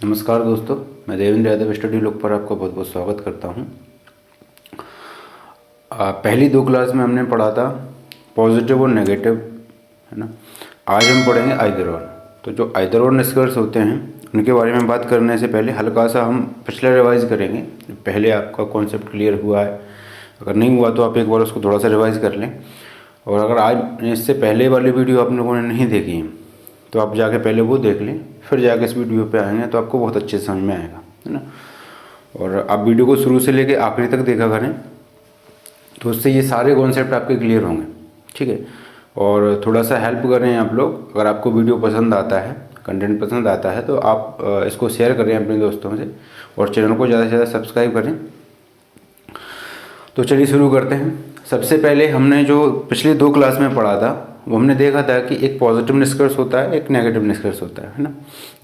नमस्कार दोस्तों, मैं देवेंद्र यादव स्टडी लुक पर आपका बहुत बहुत स्वागत करता हूं। पहली दो क्लास में हमने पढ़ा था पॉजिटिव और नेगेटिव, है ना। आज हम पढ़ेंगे आइदर और। तो जो आइदर और निष्कर्ष होते हैं उनके बारे में बात करने से पहले हल्का सा हम पिछला रिवाइज करेंगे। पहले आपका कॉन्सेप्ट क्लियर हुआ है, अगर नहीं हुआ तो आप एक बार उसको थोड़ा सा रिवाइज कर लें। और अगर आज इससे पहले वाली वीडियो आप लोगों ने नहीं देखी है तो आप जाके पहले वो देख लें, फिर जाके इस वीडियो पे आएंगे तो आपको बहुत अच्छे समझ में आएगा, है ना। और आप वीडियो को शुरू से लेके आखिरी तक देखा करें तो उससे ये सारे कॉन्सेप्ट आपके क्लियर होंगे, ठीक है। और थोड़ा सा हेल्प करें आप लोग, अगर आपको वीडियो पसंद आता है, कंटेंट पसंद आता है तो आप इसको शेयर करें अपने दोस्तों से और चैनल को ज़्यादा से ज़्यादा सब्सक्राइब करें। तो चलिए शुरू करते हैं। सबसे पहले हमने जो पिछले दो क्लास में पढ़ा था वो हमने देखा था कि एक पॉजिटिव निष्कर्ष होता है, एक नेगेटिव निष्कर्ष होता है ना।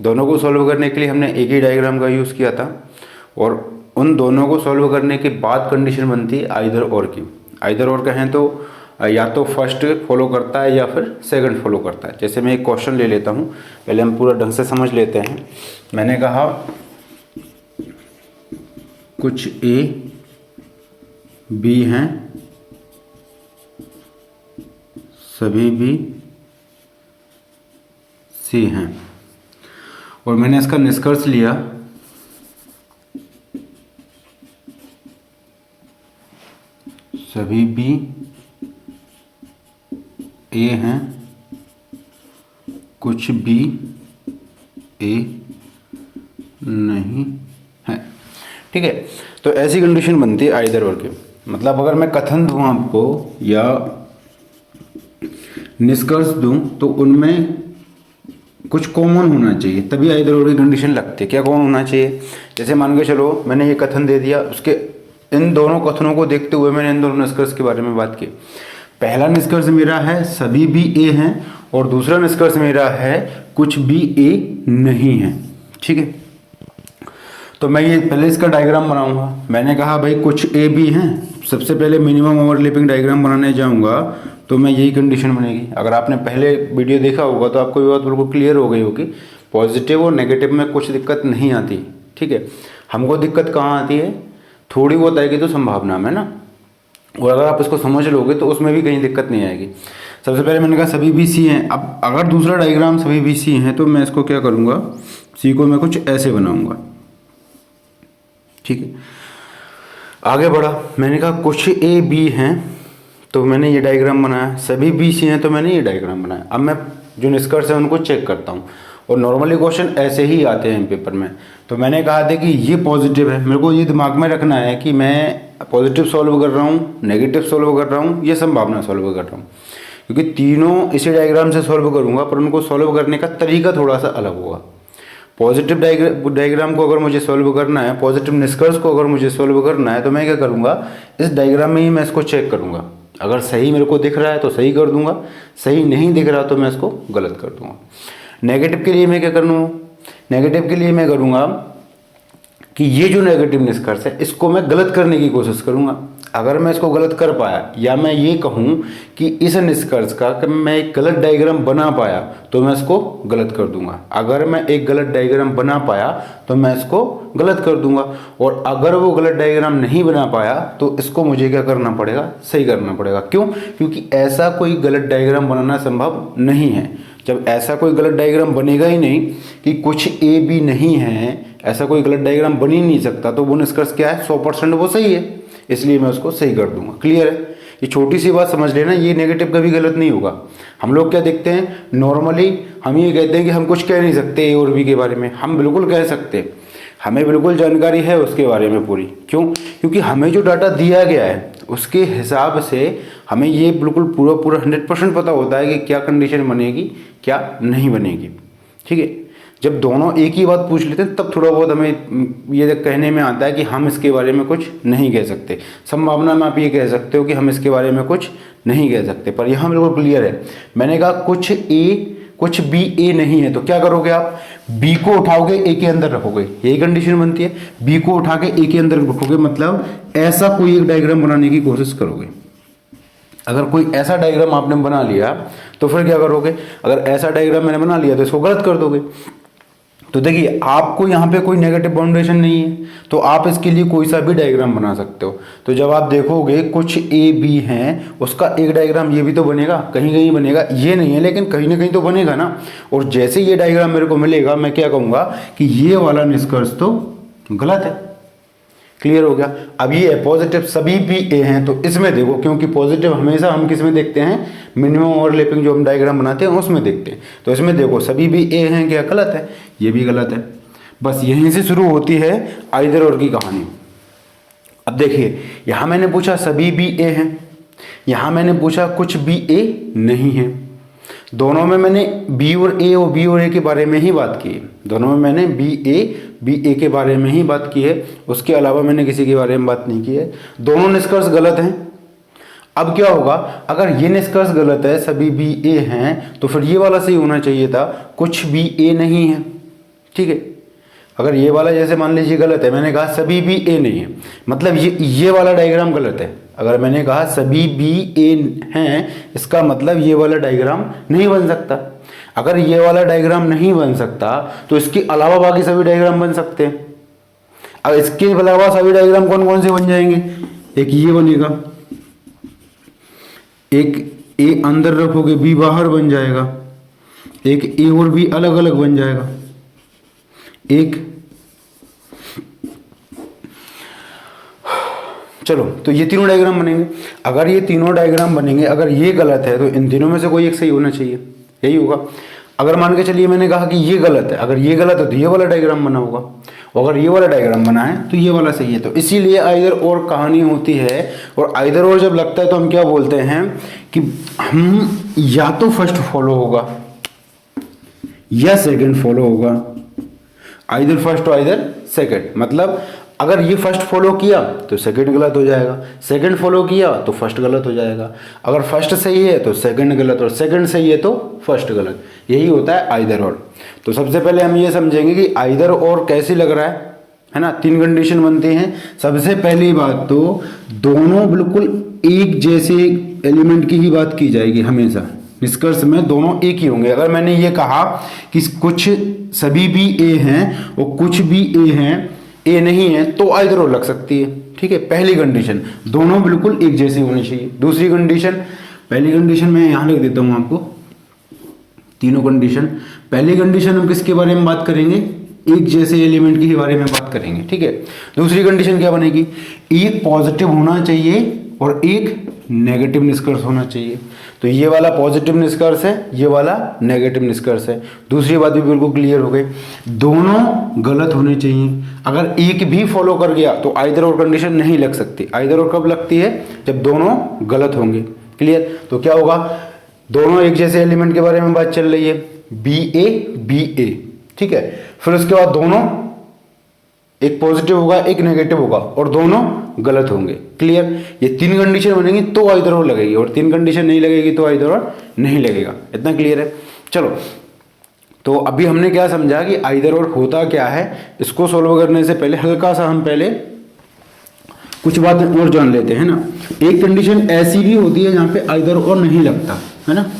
दोनों को सॉल्व करने के लिए हमने एक ही डायग्राम का यूज़ किया था और उन दोनों को सॉल्व करने के बाद कंडीशन बनती है आइदर और की। आइदर और कहें तो या तो फर्स्ट फॉलो करता है या फिर सेकंड फॉलो करता है। जैसे मैं एक क्वेश्चन ले लेता हूँ, पहले हम पूरा ढंग से समझ लेते हैं। मैंने कहा कुछ ए बी हैं, सभी भी सी हैं, और मैंने इसका निष्कर्ष लिया सभी भी ए हैं, कुछ भी ए नहीं है, ठीक है। तो ऐसी कंडीशन बनती है आइदर और की। मतलब अगर मैं कथन दूं आपको या निष्कर्ष दूं तो उनमें कुछ कॉमन होना चाहिए, तभी आइदर और की कंडीशन लगती है। क्या कॉमन होना चाहिए? जैसे मान के चलो मैंने ये कथन दे दिया, उसके इन दोनों कथनों को देखते हुए मैंने इन दोनों निष्कर्ष के बारे में बात की। पहला निष्कर्ष मेरा है सभी भी ए हैं और दूसरा निष्कर्ष मेरा है कुछ भी ए नहीं है, ठीक है। तो मैं ये पहले इसका डायग्राम बनाऊंगा। मैंने कहा भाई कुछ ए बी हैं, सबसे पहले मिनिमम ओवरलैपिंग डायग्राम बनाने जाऊंगा तो मैं यही कंडीशन बनेगी। अगर आपने पहले वीडियो देखा होगा तो आपको ये बात बिल्कुल क्लियर हो गई होगी, पॉजिटिव और नेगेटिव में कुछ दिक्कत नहीं आती, ठीक है। हमको दिक्कत कहाँ आती है? थोड़ी बहुत आएगी तो संभावना में ना, और अगर आप इसको समझ लोगे तो उसमें भी कहीं दिक्कत नहीं आएगी। सबसे पहले मैंने कहा सभी भी सी हैं। अब अगर दूसरा डायग्राम सभी भी सी हैं तो मैं इसको क्या करूँगा, सी को मैं कुछ ऐसे बनाऊँगा, ठीक है। आगे बढ़ा, मैंने कहा कुछ ए बी हैं तो मैंने ये डायग्राम बनाया, सभी बी सी हैं तो मैंने ये डायग्राम बनाया। अब मैं जो निष्कर्ष है उनको चेक करता हूँ और नॉर्मली क्वेश्चन ऐसे ही आते हैं पेपर में। तो मैंने कहा था कि ये पॉजिटिव है, मेरे को ये दिमाग में रखना है कि मैं पॉजिटिव सॉल्व कर रहा हूँ, नेगेटिव सॉल्व कर रहा हूँ, ये संभावना सॉल्व कर रहा हूँ, क्योंकि तीनों इसी डायग्राम से सॉल्व करूँगा पर उनको सॉल्व करने का तरीका थोड़ा सा अलग होगा। पॉजिटिव डायग्राम को अगर मुझे सॉल्व करना है, पॉजिटिव निष्कर्ष को अगर मुझे सॉल्व करना है तो मैं क्या करूँगा, इस डायग्राम में ही मैं इसको चेक करूँगा। अगर सही मेरे को दिख रहा है तो सही कर दूंगा, सही नहीं दिख रहा तो मैं इसको गलत कर दूंगा। नेगेटिव के लिए मैं क्या करूँगा, नेगेटिव के लिए मैं करूँगा कि ये जो नेगेटिव निष्कर्ष है इसको मैं गलत करने की कोशिश करूँगा। अगर मैं इसको गलत कर पाया या मैं ये कहूँ कि इस निष्कर्ष का कि मैं एक गलत डायग्राम बना पाया तो मैं इसको गलत कर दूंगा। अगर मैं एक गलत डायग्राम बना पाया तो मैं इसको गलत कर दूंगा, और अगर वो गलत डायग्राम नहीं बना पाया तो इसको मुझे क्या करना पड़ेगा, सही करना पड़ेगा। क्यों? क्योंकि ऐसा कोई गलत डायग्राम बनाना संभव नहीं है। जब ऐसा कोई गलत डायग्राम बनेगा ही नहीं कि कुछ ए बी नहीं है, ऐसा कोई गलत डायग्राम बन ही नहीं सकता, तो वो निष्कर्ष क्या है, 100% वो सही है, इसलिए मैं उसको सही कर दूंगा। क्लियर है? ये छोटी सी बात समझ लेना, ये नेगेटिव कभी गलत नहीं होगा। हम लोग क्या देखते हैं, नॉर्मली हम ये कहते हैं कि हम कुछ कह नहीं सकते ए और बी के बारे में। हम बिल्कुल कह सकते हैं, हमें बिल्कुल जानकारी है उसके बारे में पूरी। क्यों? क्योंकि हमें जो डाटा दिया गया है उसके हिसाब से हमें ये बिल्कुल पूरा 100% पता होता है कि क्या कंडीशन बनेगी, क्या नहीं बनेगी, ठीक है। जब दोनों एक ही बात पूछ लेते हैं तब थोड़ा बहुत हमें ये कहने में आता है कि हम इसके बारे में कुछ नहीं कह सकते। संभावना में आप ये कह सकते हो कि हम इसके बारे में कुछ नहीं कह सकते, पर यहाँ बिल्कुल क्लियर है। मैंने कहा कुछ ए कुछ बी ए नहीं है, तो क्या करोगे आप, बी को उठाओगे ए के अंदर रखोगे, यही कंडीशन बनती है। बी को उठा के ए के अंदर रखोगे, मतलब ऐसा कोई एक डायग्राम बनाने की कोशिश करोगे। अगर कोई ऐसा डायग्राम आपने बना लिया तो फिर क्या करोगे, अगर ऐसा डायग्राम मैंने बना लिया तो इसको गलत कर दोगे। तो देखिए आपको यहाँ पे कोई नेगेटिव बाउंडेशन नहीं है, तो आप इसके लिए कोई सा भी डायग्राम बना सकते हो। तो जब आप देखोगे कुछ ए बी हैं, उसका एक डायग्राम ये भी तो बनेगा, कहीं कहीं बनेगा, ये नहीं है लेकिन कहीं ना कहीं तो बनेगा ना। और जैसे ये डायग्राम मेरे को मिलेगा, मैं क्या कहूँगा कि ये वाला निष्कर्ष तो गलत है। क्लियर हो गया। अब ये है पॉजिटिव, सभी भी ए हैं, तो इसमें देखो, क्योंकि पॉजिटिव हमेशा हम किस में देखते हैं, मिनिमम ओवरलैपिंग जो हम डायग्राम बनाते हैं उसमें देखते हैं। तो इसमें देखो सभी भी ए हैं, क्या गलत है, ये भी गलत है। बस यहीं से शुरू होती है आइदर और की कहानी। अब देखिए यहां मैंने पूछा सभी भी ए हैं, यहां मैंने पूछा कुछ भी ए नहीं है। दोनों में मैंने बी और ए के बारे में ही बात की है। दोनों में मैंने बी ए के बारे में ही बात की है, उसके अलावा मैंने किसी के बारे में बात नहीं की है। दोनों निष्कर्ष गलत हैं। अब क्या होगा, अगर ये निष्कर्ष गलत है, सभी बी ए हैं, तो फिर ये वाला सही होना चाहिए था, कुछ भी ए नहीं है। ठीक है, अगर ये वाला जैसे मान लीजिए गलत है, मैंने कहा सभी भी ए नहीं है, मतलब ये वाला डायग्राम गलत है। अगर मैंने कहा सभी बी ए हैं, इसका मतलब ये वाला डायग्राम नहीं बन सकता। अगर ये वाला डायग्राम नहीं बन सकता तो इसके अलावा बाकी सभी डायग्राम बन सकते हैं। अब इसके अलावा सभी डायग्राम कौन कौन से बन जाएंगे, एक ये बनेगा, एक ए अंदर रखोगे बी बाहर बन जाएगा, एक ए और बी अलग अलग बन जाएगा, एक, चलो तो ये तीनों डायग्राम बनेंगे। अगर ये तीनों डायग्राम बनेंगे, अगर ये गलत है तो इन तीनों में से कोई एक सही होना चाहिए, यही होगा। अगर मान के चलिए मैंने कहा कि ये गलत है, अगर ये गलत है तो ये वाला डायग्राम बना होगा, और अगर ये वाला डायग्राम बना है तो ये वाला सही है। तो इसीलिए आइदर और कहानी होती है, और आइदर और जब लगता है तो हम क्या बोलते हैं कि हम या तो फर्स्ट फॉलो होगा या सेकंड फॉलो होगा, आइदर फर्स्ट और आइदर सेकंड। मतलब अगर ये फर्स्ट फॉलो किया तो सेकंड गलत हो जाएगा, सेकंड फॉलो किया तो फर्स्ट गलत हो जाएगा, अगर फर्स्ट सही है तो सेकंड गलत, और सेकंड सही है तो फर्स्ट गलत। यही होता है आइदर और। तो सबसे पहले हम ये समझेंगे कि आइदर और कैसे लग रहा है ना। तीन कंडीशन बनती हैं। सबसे पहली बात तो दोनों बिल्कुल एक जैसे एलिमेंट की ही बात की जाएगी हमेशा, निष्कर्ष में दोनों एक ही होंगे। अगर मैंने ये कहा कि कुछ सभी भी ए हैं और कुछ भी ए हैं, ए नहीं है, तो आइदर और लग सकती है। ठीक है, पहली कंडीशन दोनों बिल्कुल एक जैसी होनी चाहिए। दूसरी कंडीशन, पहली कंडीशन मैं यहां लिख देता हूं आपको, तीनों कंडीशन। पहली कंडीशन हम किसके बारे में बात करेंगे, एक जैसे एलिमेंट के बारे में बात करेंगे। ठीक है, दूसरी कंडीशन क्या बनेगी, एक पॉजिटिव होना चाहिए और एक नेगेटिव निष्कर्ष होना चाहिए। तो ये वाला पॉजिटिव निष्कर्ष है, ये वाला नेगेटिव निष्कर्ष है। दूसरी बात भी बिल्कुल क्लियर हो गई, दोनों गलत होने चाहिए। अगर एक भी फॉलो कर गया तो आइदर और कंडीशन नहीं लग सकती। आइदर और कब लगती है, जब दोनों गलत होंगे। क्लियर। तो क्या होगा, दोनों एक जैसे एलिमेंट के बारे में बात चल रही है, बी ए। ठीक है, फिर उसके बाद दोनों, एक पॉजिटिव होगा एक नेगेटिव होगा, और दोनों गलत होंगे। क्लियर। ये तीन कंडीशन बनेंगी तो आइदर और लगेगी, और तीन कंडीशन नहीं लगेगी तो आइदर और नहीं लगेगा। इतना क्लियर है। चलो, तो अभी हमने क्या समझा कि आइदर और होता क्या है। इसको सॉल्व करने से पहले हल्का सा हम पहले कुछ बातें और जान लेते हैं ना। एक कंडीशन ऐसी भी होती है जहां पे आइदर और नहीं लगता है ना।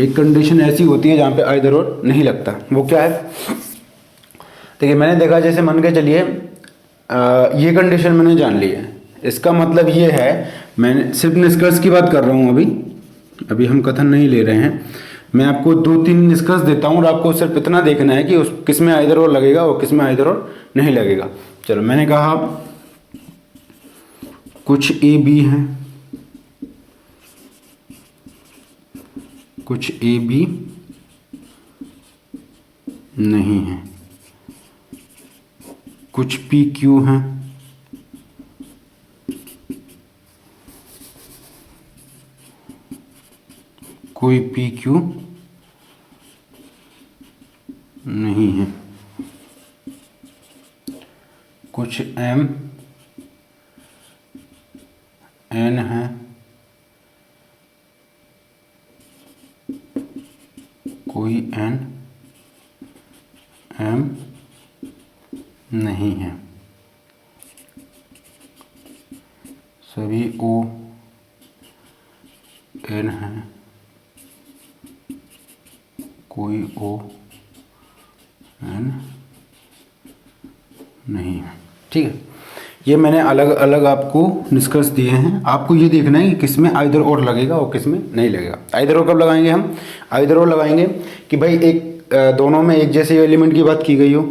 एक कंडीशन ऐसी होती है जहां पे आइदर और नहीं लगता, वो क्या है, देखिए मैंने देखा, जैसे मान के चलिए ये कंडीशन मैंने जान ली है, इसका मतलब ये है, मैंने सिर्फ निष्कर्ष की बात कर रहा हूँ, अभी हम कथन नहीं ले रहे हैं। मैं आपको दो तीन निष्कर्ष देता हूँ और आपको सिर्फ इतना देखना है कि उस किस में आइदर और लगेगा और किस में आइदर और नहीं लगेगा। चलो, मैंने कहा कुछ ए बी हैं, कुछ ए बी नहीं है, कुछ पी क्यू हैं, कोई पी क्यू नहीं है, कुछ एम एन है, कोई एन एम नहीं है, सभी ओ एन है, कोई ओ एन नहीं है। ठीक है, ये मैंने अलग अलग आपको निष्कर्ष दिए हैं। आपको ये देखना है कि किस में आइदर और लगेगा और किस में नहीं लगेगा। आइदर और कब लगाएंगे हम? आइदर और लगाएंगे कि भाई एक दोनों में एक जैसे एलिमेंट की बात की गई हो।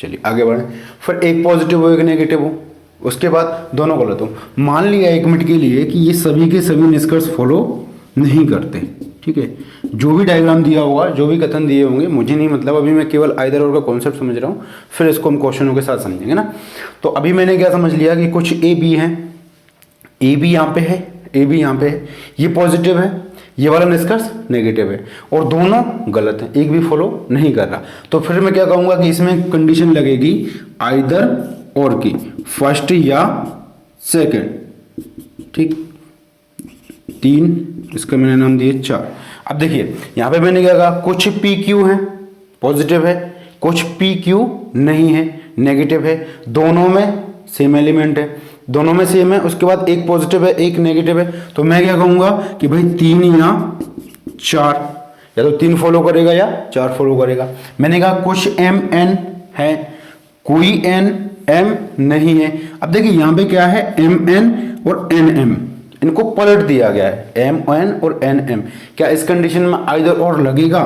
चलिए आगे बढ़ें। फिर एक पॉजिटिव हो एक नेगेटिव हो, उसके बाद दोनों गलत हो। मान लिया एक मिनट के लिए कि ये सभी के सभी निष्कर्ष फॉलो नहीं करते। ठीक है, जो भी डायग्राम दिया होगा, जो भी कथन दिए होंगे, मुझे नहीं मतलब, अभी मैं केवल आइदर और का कॉन्सेप्ट समझ रहा हूँ, फिर इसको हम क्वेश्चनों के साथ समझेंगे ना। तो अभी मैंने क्या समझ लिया कि कुछ ए बी है, ए बी यहाँ पे है, ए बी यहाँ पे है, ये पॉजिटिव है, ये वाला निष्कर्ष नेगेटिव है और दोनों गलत है, एक भी फॉलो नहीं कर रहा। तो फिर मैं क्या कहूँगा कि इसमें कंडीशन लगेगी आइदर और की, फर्स्ट या सेकंड। ठीक, 3, इसका मैंने नाम दिए 4। अब देखिए यहाँ पे मैंने क्या कहा, कुछ पी क्यू है पॉजिटिव है, कुछ पी क्यू नहीं है नेगेटिव है, दोनों में सेम एलिमेंट है, दोनों में सेम है, उसके बाद एक पॉजिटिव है एक नेगेटिव है। तो मैं क्या कहूँगा कि भाई 3 या 4, या तो 3 फॉलो करेगा या 4 फॉलो करेगा। मैंने कहा कुछ एम एन है, कोई एन एम नहीं है। अब देखिए यहाँ पे क्या है, एम एन और एन एम, इनको पलट दिया गया है, एम एन और एन एम। क्या इस कंडीशन में आइदर और लगेगा?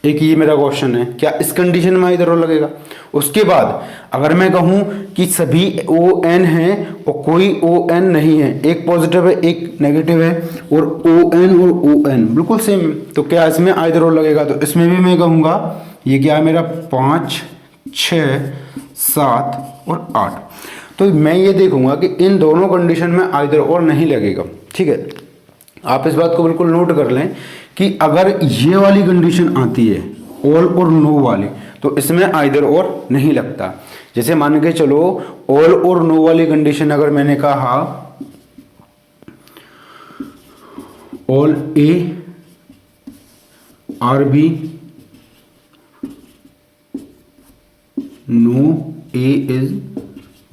एक ये मेरा क्वेश्चन है, क्या इस कंडीशन में आइदर और लगेगा? उसके बाद अगर मैं कहूं कि सभी ओ एन है और कोई ओ एन नहीं है, एक पॉजिटिव है एक नेगेटिव है और ओ एन और ओ एन बिल्कुल सेम, तो क्या इसमें आइदर और लगेगा? तो इसमें भी मैं कहूंगा ये क्या है मेरा 5, 6, 7 और 8। तो मैं ये देखूंगा कि इन दोनों कंडीशन में आइदर और नहीं लगेगा। ठीक है, आप इस बात को बिल्कुल नोट कर लें कि अगर ये वाली कंडीशन आती है ऑल और नो वाली, तो इसमें आइदर और नहीं लगता। जैसे मान के चलो ऑल और नो वाली कंडीशन अगर मैंने कहा all A are B, no A is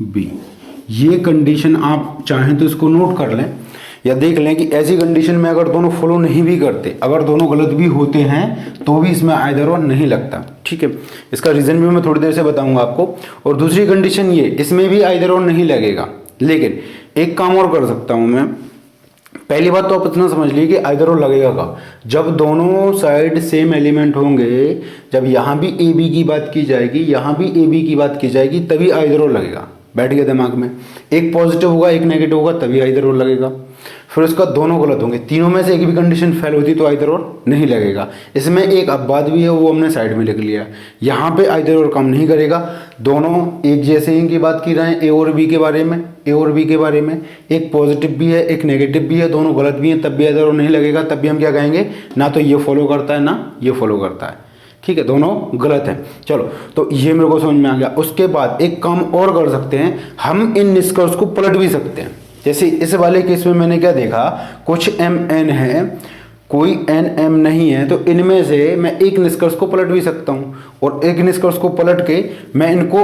B, ये कंडीशन आप चाहें तो इसको नोट कर लें या देख लें कि ऐसी कंडीशन में अगर दोनों फॉलो नहीं भी करते, अगर दोनों गलत भी होते हैं, तो भी इसमें आइदर और नहीं लगता। ठीक है, इसका रीजन भी मैं थोड़ी देर से बताऊंगा आपको। और दूसरी कंडीशन ये, इसमें भी आइदर और नहीं लगेगा, लेकिन एक काम और कर सकता हूं मैं। पहली बात तो आप इतना समझ लीजिए कि आइदर और लगेगा कब, जब दोनों साइड सेम एलिमेंट होंगे, जब यहाँ भी ए बी की बात की जाएगी, यहाँ भी ए बी की बात की जाएगी, तभी आइदर और लगेगा। बैठ गया दिमाग में? एक पॉजिटिव होगा एक नेगेटिव होगा तभी आइदर और लगेगा। फिर उसका दोनों गलत होंगे, तीनों में से एक भी कंडीशन फेल होती तो आइदर और नहीं लगेगा। इसमें एक अपवाद भी है, वो हमने साइड में लिख लिया। यहाँ पे आइदर और काम नहीं करेगा, दोनों एक जैसे ही की बात की रहे हैं, ए और बी के बारे में, ए और बी के बारे में, एक पॉजिटिव भी है एक नेगेटिव भी है, दोनों गलत भी हैं, तब भी आइदर और नहीं लगेगा। तब भी हम क्या कहेंगे, ना तो ये फॉलो करता है ना ये फॉलो करता है। ठीक है, दोनों गलत हैं। चलो, तो ये मेरे को समझ में आ गया। उसके बाद एक काम और कर सकते हैं, हम इन निष्कर्ष को पलट भी सकते हैं। जैसे इस वाले केस में मैंने क्या देखा, कुछ एम एन है कोई एन एम नहीं है, तो इनमें से मैं एक निष्कर्ष को पलट भी सकता हूँ, और एक निष्कर्ष को पलट के मैं इनको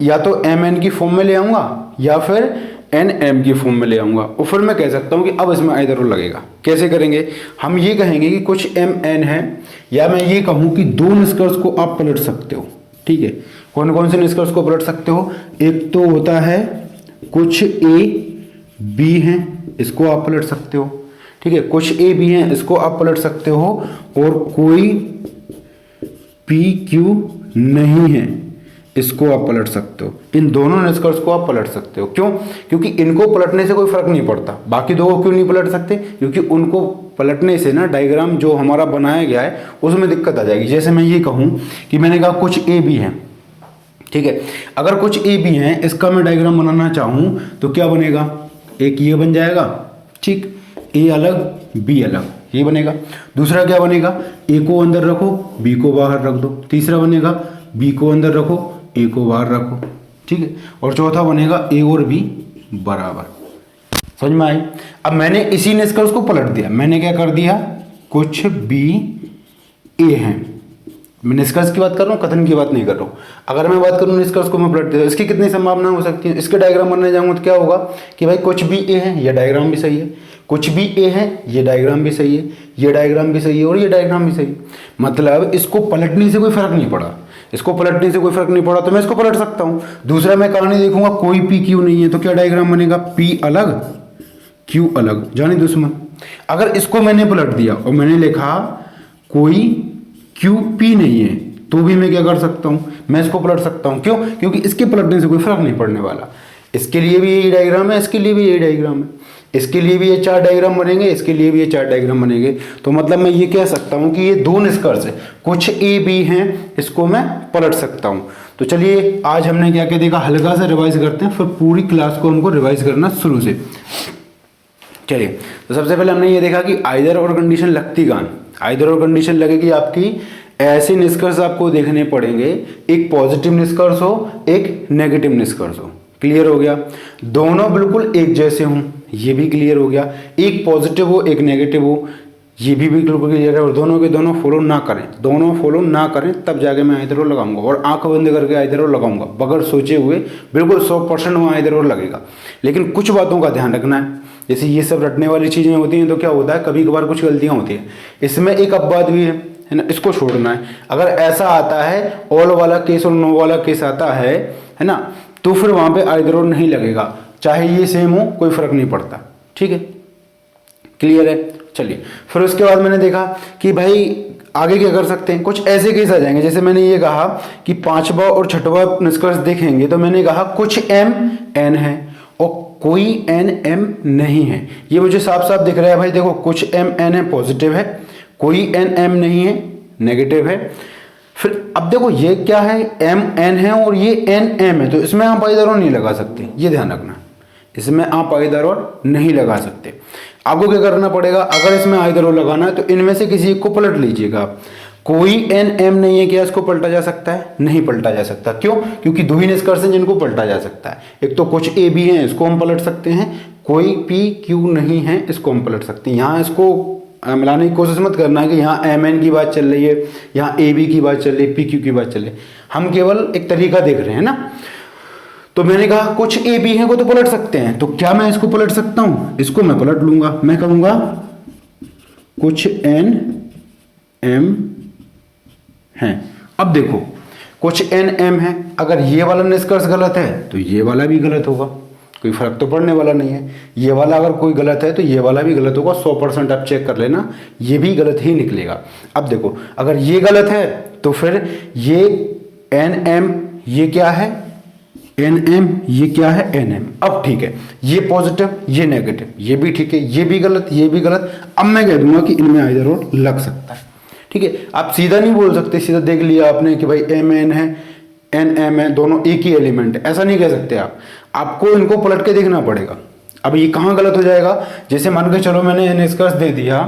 या तो एम एन की फॉर्म में ले आऊँगा या फिर एन एम की फॉर्म में ले आऊँगा, और फिर मैं कह सकता हूँ कि अब इसमें आइदर और लगेगा। कैसे करेंगे? हम ये कहेंगे कि कुछ एम एन है, या मैं ये कहूँ कि दो निष्कर्ष को आप पलट सकते हो। ठीक है, कौन कौन से निष्कर्ष को पलट सकते हो? एक तो होता है कुछ ए बी हैं, इसको आप पलट सकते हो। ठीक है, कुछ ए बी हैं, इसको आप पलट सकते हो, और कोई पी क्यू नहीं है, इसको आप पलट सकते हो। इन दोनों निष्कर्ष को आप पलट सकते हो। क्यों? क्योंकि इनको पलटने से कोई फर्क नहीं पड़ता। बाकी दो को क्यों नहीं पलट सकते? क्योंकि उनको पलटने से ना डायग्राम जो हमारा बनाया गया है उसमें दिक्कत आ जाएगी। जैसे मैं ये कहूँ कि मैंने कहा कुछ ए बी हैं, ठीक है, अगर कुछ ए बी हैं, इसका मैं डायग्राम बनाना चाहूँ तो क्या बनेगा? एक ये बन जाएगा, ठीक, ए अलग बी अलग, ये बनेगा। दूसरा क्या बनेगा? ए को अंदर रखो बी को बाहर रख दो। तीसरा बनेगा बी को अंदर रखो ए को बाहर रखो। ठीक है, और चौथा बनेगा ए और बी बराबर। समझ में आई? अब मैंने इसी निष्कर्ष को पलट दिया। मैंने क्या कर दिया? कुछ बी ए हैं। मैं निष्कर्ष की बात कर रहा हूँ, कथन की बात नहीं कर रहा हूँ। अगर मैं बात करूँ निष्कर्ष को मैं पलट देता हूँ, इसकी कितनी संभावना हो सकती है? इसके डायग्राम बनने जाऊँगा तो क्या होगा कि भाई कुछ भी ए है, ये डायग्राम भी सही है, कुछ भी ए है, ये डायग्राम भी सही है, ये डायग्राम भी सही है और ये डायग्राम भी सही है। मतलब इसको पलटने से कोई फर्क नहीं पड़ा। इसको पलटने से कोई फर्क नहीं पड़ा तो मैं इसको पलट सकता हूँ। दूसरा मैं कहानी देखूंगा कोई पी क्यू नहीं है तो क्या डायग्राम बनेगा, पी अलग क्यू अलग, जाने दुश्मन। अगर इसको मैंने पलट दिया और मैंने लिखा कोई क्यू पी नहीं है तो भी मैं क्या कर सकता हूं, मैं इसको पलट सकता हूं। क्यों? क्योंकि इसके पलटने से कोई फर्क नहीं पड़ने वाला। इसके लिए भी यही डायग्राम है, इसके लिए भी यही डायग्राम है, इसके लिए भी ये 4 डायग्राम बनेंगे, इसके लिए भी ये 4 डायग्राम बनेंगे। तो मतलब मैं ये कह सकता हूं कि ये 2 निष्कर्ष है, कुछ ए बी हैं, इसको मैं पलट सकता हूं। तो चलिए आज हमने क्या क्या देखा, हल्का सा रिवाइज करते हैं, फिर पूरी क्लास को हमको रिवाइज करना शुरू से। चलिए, तो सबसे पहले हमने ये देखा कि आइदर और कंडीशन लगती कहाँ, आइदर और कंडीशन लगेगी आपकी, ऐसे निष्कर्ष आपको देखने पड़ेंगे, एक पॉजिटिव निष्कर्ष हो, एक नेगेटिव निष्कर्ष हो। क्लियर हो गया? दोनों बिल्कुल एक जैसे हों, ये भी क्लियर हो गया। एक पॉजिटिव हो, एक नेगेटिव हो, ये भी बिल्कुल क्लियर है। और दोनों के दोनों फॉलो ना करें, दोनों फॉलो ना करें, तब जाके मैं आइदर और लगाऊंगा, और आंख बंद करके आइदर और लगाऊंगा बगैर सोचे हुए, बिल्कुल 100% वहाँ आइदर और लगेगा। लेकिन कुछ बातों का ध्यान रखना है, जैसे ये सब रटने वाली चीज़ें होती हैं तो क्या होता है, कभी कभार कुछ गलतियाँ होती हैं। इसमें एक अपवाद भी है ना, इसको छोड़ना है। अगर ऐसा आता है ऑल वाला केस और नो वाला केस आता है ना, तो फिर वहाँ पे आइदर और नहीं लगेगा, चाहे ये सेम हो, कोई फर्क नहीं पड़ता। ठीक है, क्लियर है? चलिए, फिर उसके बाद मैंने देखा कि भाई आगे क्या कर सकते हैं, कुछ ऐसे केस आ जाएंगे, जैसे मैंने ये कहा कि 5वां और 6वां निष्कर्ष देखेंगे तो मैंने कहा कुछ एम एन है और कोई एन एम नहीं है। ये मुझे साफ साफ दिख रहा है भाई, देखो कुछ एम एन है पॉजिटिव है, कोई एन एम नहीं है नेगेटिव है। फिर अब देखो ये क्या है, एम एन है और ये एन एम है, तो इसमें आप आइदर और नहीं लगा सकते, ये ध्यान रखना, इसमें आप आइदर और नहीं लगा सकते। आपको क्या करना पड़ेगा, अगर इसमें आइदर और लगाना है तो इनमें से किसी एक को पलट लीजिएगा आप। कोई एन एम नहीं है, क्या इसको पलटा जा सकता है? नहीं पलटा जा सकता। क्यों? क्योंकि 2 ही निष्कर्ष हैं जिनको पलटा जा सकता है, एक तो कुछ ए बी है, इसको हम पलट सकते हैं, कोई पी क्यू नहीं है, इसको हम पलट सकते हैं। यहाँ इसको मिलाने की कोशिश मत करना कि यहाँ एम एन की बात चल रही है, यहाँ ए बी की बात चल रही है, पी क्यू की बात चल रही है, हम केवल एक तरीका देख रहे हैं ना। तो मैंने कहा कुछ ए बी है को तो पलट सकते हैं, तो क्या मैं इसको पलट सकता हूं? इसको मैं पलट लूंगा, मैं कहूंगा कुछ एन एम है। अब देखो कुछ एन एम है, अगर ये वाला निष्कर्ष गलत है तो ये वाला भी गलत होगा, कोई फर्क तो पड़ने वाला नहीं है। ये वाला अगर कोई गलत है तो ये वाला भी गलत होगा, 100% आप चेक कर लेना, ये भी गलत ही निकलेगा। अब देखो अगर ये गलत है तो फिर ये एन एम, ये क्या है एन एम, ये क्या है एन एम। अब ठीक है, ये पॉजिटिव ये नेगेटिव, ये भी ठीक है, ये भी गलत ये भी गलत। अब मैं कह दूंगा कि इनमें आइदर और लग सकता है। ठीक है, आप सीधा नहीं बोल सकते, सीधा देख लिया आपने कि भाई एम एन है एन एम है, दोनों एक ही एलिमेंट है, ऐसा नहीं कह सकते आप, आपको इनको पलट के देखना पड़ेगा। अब ये कहाँ गलत हो जाएगा, जैसे मान के चलो मैंने निष्कर्ष दे दिया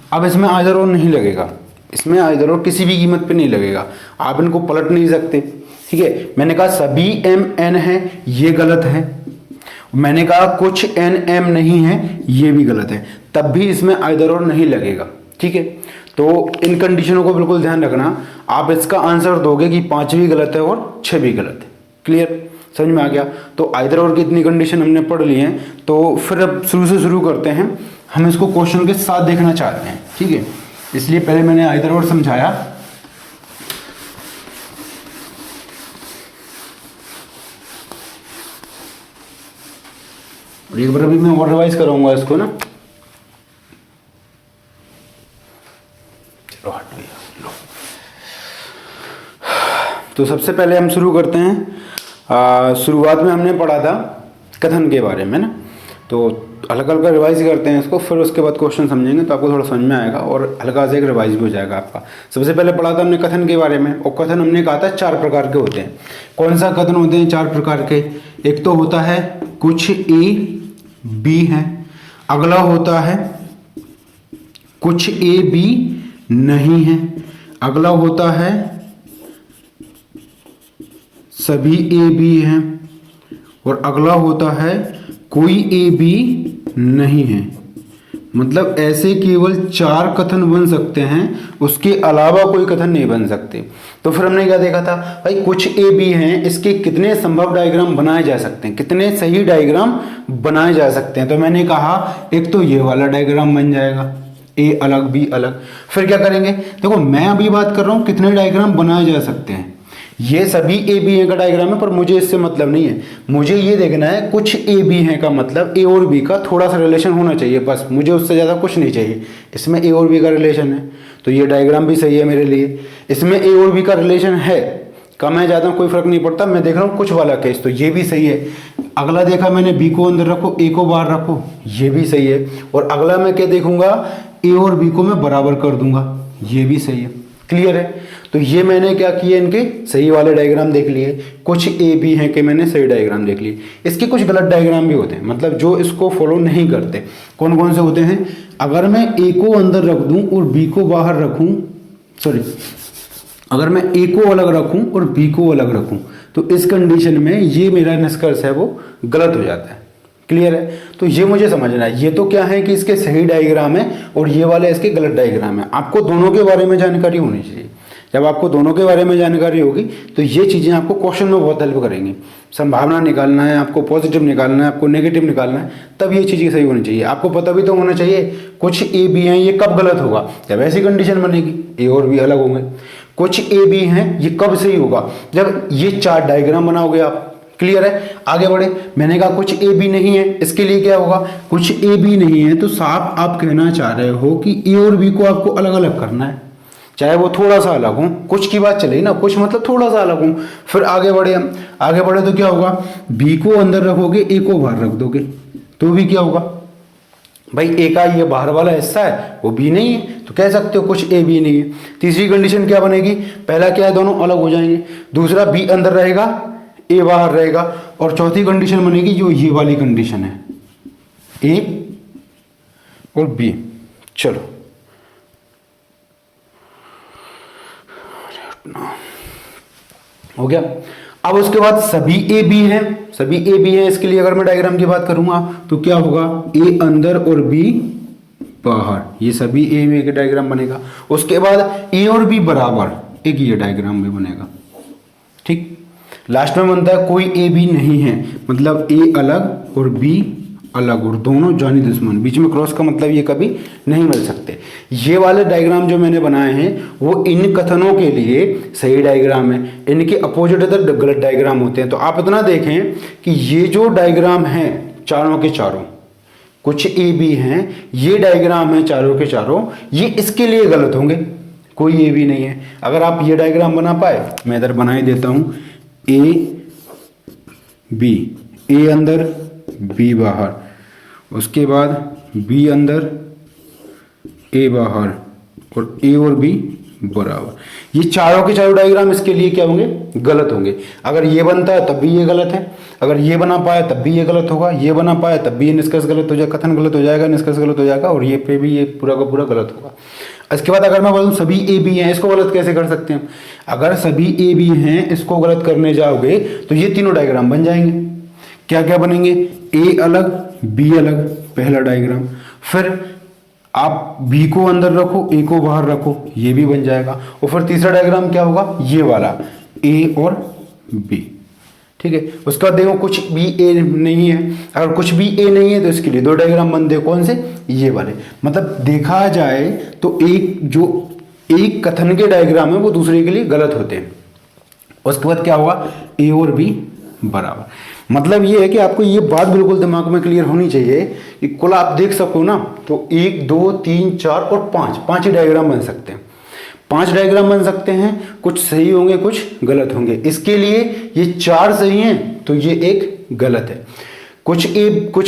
अब इसमें आइदर और नहीं लगेगा, इसमें आइदर और किसी भी कीमत पे नहीं लगेगा, आप इनको पलट नहीं सकते। ठीक है, मैंने कहा सभी एम एन है, ये गलत है, मैंने कहा कुछ एन एम नहीं है, ये भी गलत है, तब भी इसमें आइदर और नहीं लगेगा। ठीक है, तो इन कंडीशनों को बिल्कुल ध्यान रखना। आप इसका आंसर दोगे कि 5 भी गलत है और 6 भी गलत है। क्लियर, समझ में आ गया? तो आइदर और की इतनी कंडीशन हमने पढ़ ली है, तो फिर अब शुरू से शुरू करते हैं। हम इसको क्वेश्चन के साथ देखना चाहते हैं। ठीक है, इसलिए पहले मैंने आइदर और समझाया, और एक बार अभी मैं और रिवाइज कराऊंगा इसको ना। चलो हट भैया, लो। तो सबसे पहले हम शुरू करते हैं, शुरुआत में हमने पढ़ा था कथन के बारे में ना, तो हल्का हल्का रिवाइज करते हैं इसको, फिर उसके बाद क्वेश्चन समझेंगे तो आपको थोड़ा समझ में आएगा और हल्का से एक रिवाइज भी हो जाएगा आपका। सबसे पहले पढ़ा था हमने कथन के बारे में, और कथन हमने कहा था 4 प्रकार के होते हैं। कौन सा कथन होते हैं 4 प्रकार के? एक तो होता है कुछ ए बी है, अगला होता है कुछ ए बी नहीं है, अगला होता है सभी ए बी हैं, और अगला होता है कोई ए बी नहीं है। मतलब ऐसे केवल 4 कथन बन सकते हैं, उसके अलावा कोई कथन नहीं बन सकते। तो फिर हमने क्या देखा था भाई, कुछ ए बी हैं, इसके कितने संभव डायग्राम बनाए जा सकते हैं, कितने सही डायग्राम बनाए जा सकते हैं। तो मैंने कहा एक तो ये वाला डायग्राम बन जाएगा, ए अलग बी अलग। फिर क्या करेंगे, देखो मैं अभी बात कर रहा हूं कितने डायग्राम बनाए जा सकते हैं, ये सभी ए बी है का डायग्राम है, पर मुझे इससे मतलब नहीं है। मुझे ये देखना है कुछ ए बी है का मतलब ए और बी का थोड़ा सा रिलेशन होना चाहिए, बस मुझे उससे ज़्यादा कुछ नहीं चाहिए। इसमें ए और बी का रिलेशन है तो ये डायग्राम भी सही है मेरे लिए। इसमें ए और बी का रिलेशन है, कम है ज़्यादा कोई फर्क नहीं पड़ता। मैं देख रहा हूँ कुछ वाला केस, तो ये भी सही है। अगला देखा मैंने बी को अंदर रखो, ए को बाहर रखो, ये भी सही है। और अगला मैं क्या देखूंगा, ए और बी को मैं बराबर कर दूंगा, ये भी सही है। क्लियर है। तो ये मैंने क्या किया, इनके सही वाले डायग्राम देख लिए। कुछ ए बी हैं कि मैंने सही डायग्राम देख लिए। इसके कुछ गलत डायग्राम भी होते हैं, मतलब जो इसको फॉलो नहीं करते। कौन कौन से होते हैं, अगर मैं ए को अंदर रख दूं और बी को बाहर रखूं, सॉरी, अगर मैं ए को अलग रखूं और बी को अलग रखूं, तो इस कंडीशन में ये मेरा निष्कर्ष है वो गलत हो जाता है। क्लियर है। तो ये मुझे समझना है, ये तो क्या है कि इसके सही डायग्राम है और ये वाले इसके गलत डायग्राम है। आपको दोनों के बारे में जानकारी होनी चाहिए। जब आपको दोनों के बारे में जानकारी होगी तो ये चीज़ें आपको क्वेश्चन में बहुत हेल्प करेंगी। संभावना निकालना है आपको, पॉजिटिव निकालना है आपको, नेगेटिव निकालना है, तब ये चीज़ें सही होनी चाहिए। आपको पता भी तो होना चाहिए कुछ ए बी हैं ये कब गलत होगा, जब ऐसी कंडीशन बनेगी ए और बी अलग होंगे। कुछ ए बी हैं ये कब सही होगा, जब ये 4 डायग्राम बनाओगे आप। क्लियर है। आगे बढ़े। मैंने कहा कुछ ए बी नहीं है, इसके लिए क्या होगा, कुछ ए बी नहीं है तो साफ आप कहना चाह रहे हो कि ए और बी को आपको अलग अलग करना है, चाहे वो थोड़ा सा अलग हो। कुछ की बात चले ना, कुछ मतलब थोड़ा सा अलग हो। फिर आगे बढ़े हम, आगे बढ़े तो क्या होगा, बी को अंदर रखोगे ए को बाहर रख दोगे तो भी क्या होगा भाई, ए का ये बाहर वाला हिस्सा है वो बी नहीं है, तो कह सकते हो कुछ ए बी नहीं है। तीसरी कंडीशन क्या बनेगी, पहला क्या है दोनों अलग हो जाएंगे, दूसरा बी अंदर रहेगा ए बाहर रहेगा, और चौथी कंडीशन बनेगी जो ये वाली कंडीशन है ए और बी। चलो हो गया। अब उसके बाद सभी ए बी हैं, सभी ए बी हैं, इसके लिए अगर मैं डायग्राम की बात करूंगा तो क्या होगा, ए अंदर और बी बाहर, ये सभी ए बी का डायग्राम बनेगा। उसके बाद ए और बी बराबर, एक ये डायग्राम भी बनेगा। ठीक। लास्ट में बनता है कोई ए बी नहीं है, मतलब ए अलग और बी अलग और दोनों जानी दुश्मन, बीच में क्रॉस का मतलब ये कभी नहीं मिल सकते। ये वाले डायग्राम जो मैंने बनाए हैं वो इन कथनों के लिए सही डायग्राम है, इनके अपोजिट अदर गलत डायग्राम होते हैं। तो आप इतना देखें कि ये जो डायग्राम हैं चारों के चारों, कुछ ए बी हैं, ये डायग्राम है चारों के चारों, ये इसके लिए गलत होंगे, कोई ए बी नहीं है। अगर आप ये डायग्राम बना पाए, मैं इधर बना ही देता हूं, ए बी, ए अंदर बी बाहर, उसके बाद बी अंदर ए बाहर और ए और बी बराबर, ये चारों के चारों डायग्राम इसके लिए क्या होंगे, गलत होंगे। अगर ये बनता है तब भी ये गलत है, अगर ये बना पाया तब भी ये गलत होगा, ये बना पाया तब भी ये निष्कर्ष गलत हो जाएगा, कथन गलत हो जाएगा, निष्कर्ष गलत हो जाएगा, और ये पे भी ये पूरा का पूरा गलत होगा। इसके बाद अगर मैं बोलूँ सभी ए बी हैं, इसको गलत कैसे कर सकते हैं, अगर सभी ए बी हैं इसको गलत करने जाओगे तो ये तीनों डायग्राम बन जाएंगे। क्या क्या बनेंगे, ए अलग बी अलग, पहला डायग्राम। फिर आप बी को अंदर रखो ए को बाहर रखो, ये भी बन जाएगा। और फिर तीसरा डायग्राम क्या होगा, ये वाला ए और बी। ठीक है। उसके बाद देखो कुछ भी ए नहीं है, अगर कुछ भी ए नहीं है तो इसके लिए 2 डायग्राम बनते हैं, कौन से, ये वाले। मतलब देखा जाए तो एक जो एक कथन के डायग्राम है वो दूसरे के लिए गलत होते हैं। उसके बाद क्या होगा, ए और बी बराबर। मतलब ये है कि आपको ये बात बिल्कुल दिमाग में क्लियर होनी चाहिए कि कुल आप देख सको ना तो 1 2 3 4 और 5 ही डायग्राम बन सकते हैं। 5 डायग्राम बन सकते हैं, कुछ सही होंगे कुछ गलत होंगे। इसके लिए ये 4 सही हैं तो ये एक गलत है। कुछ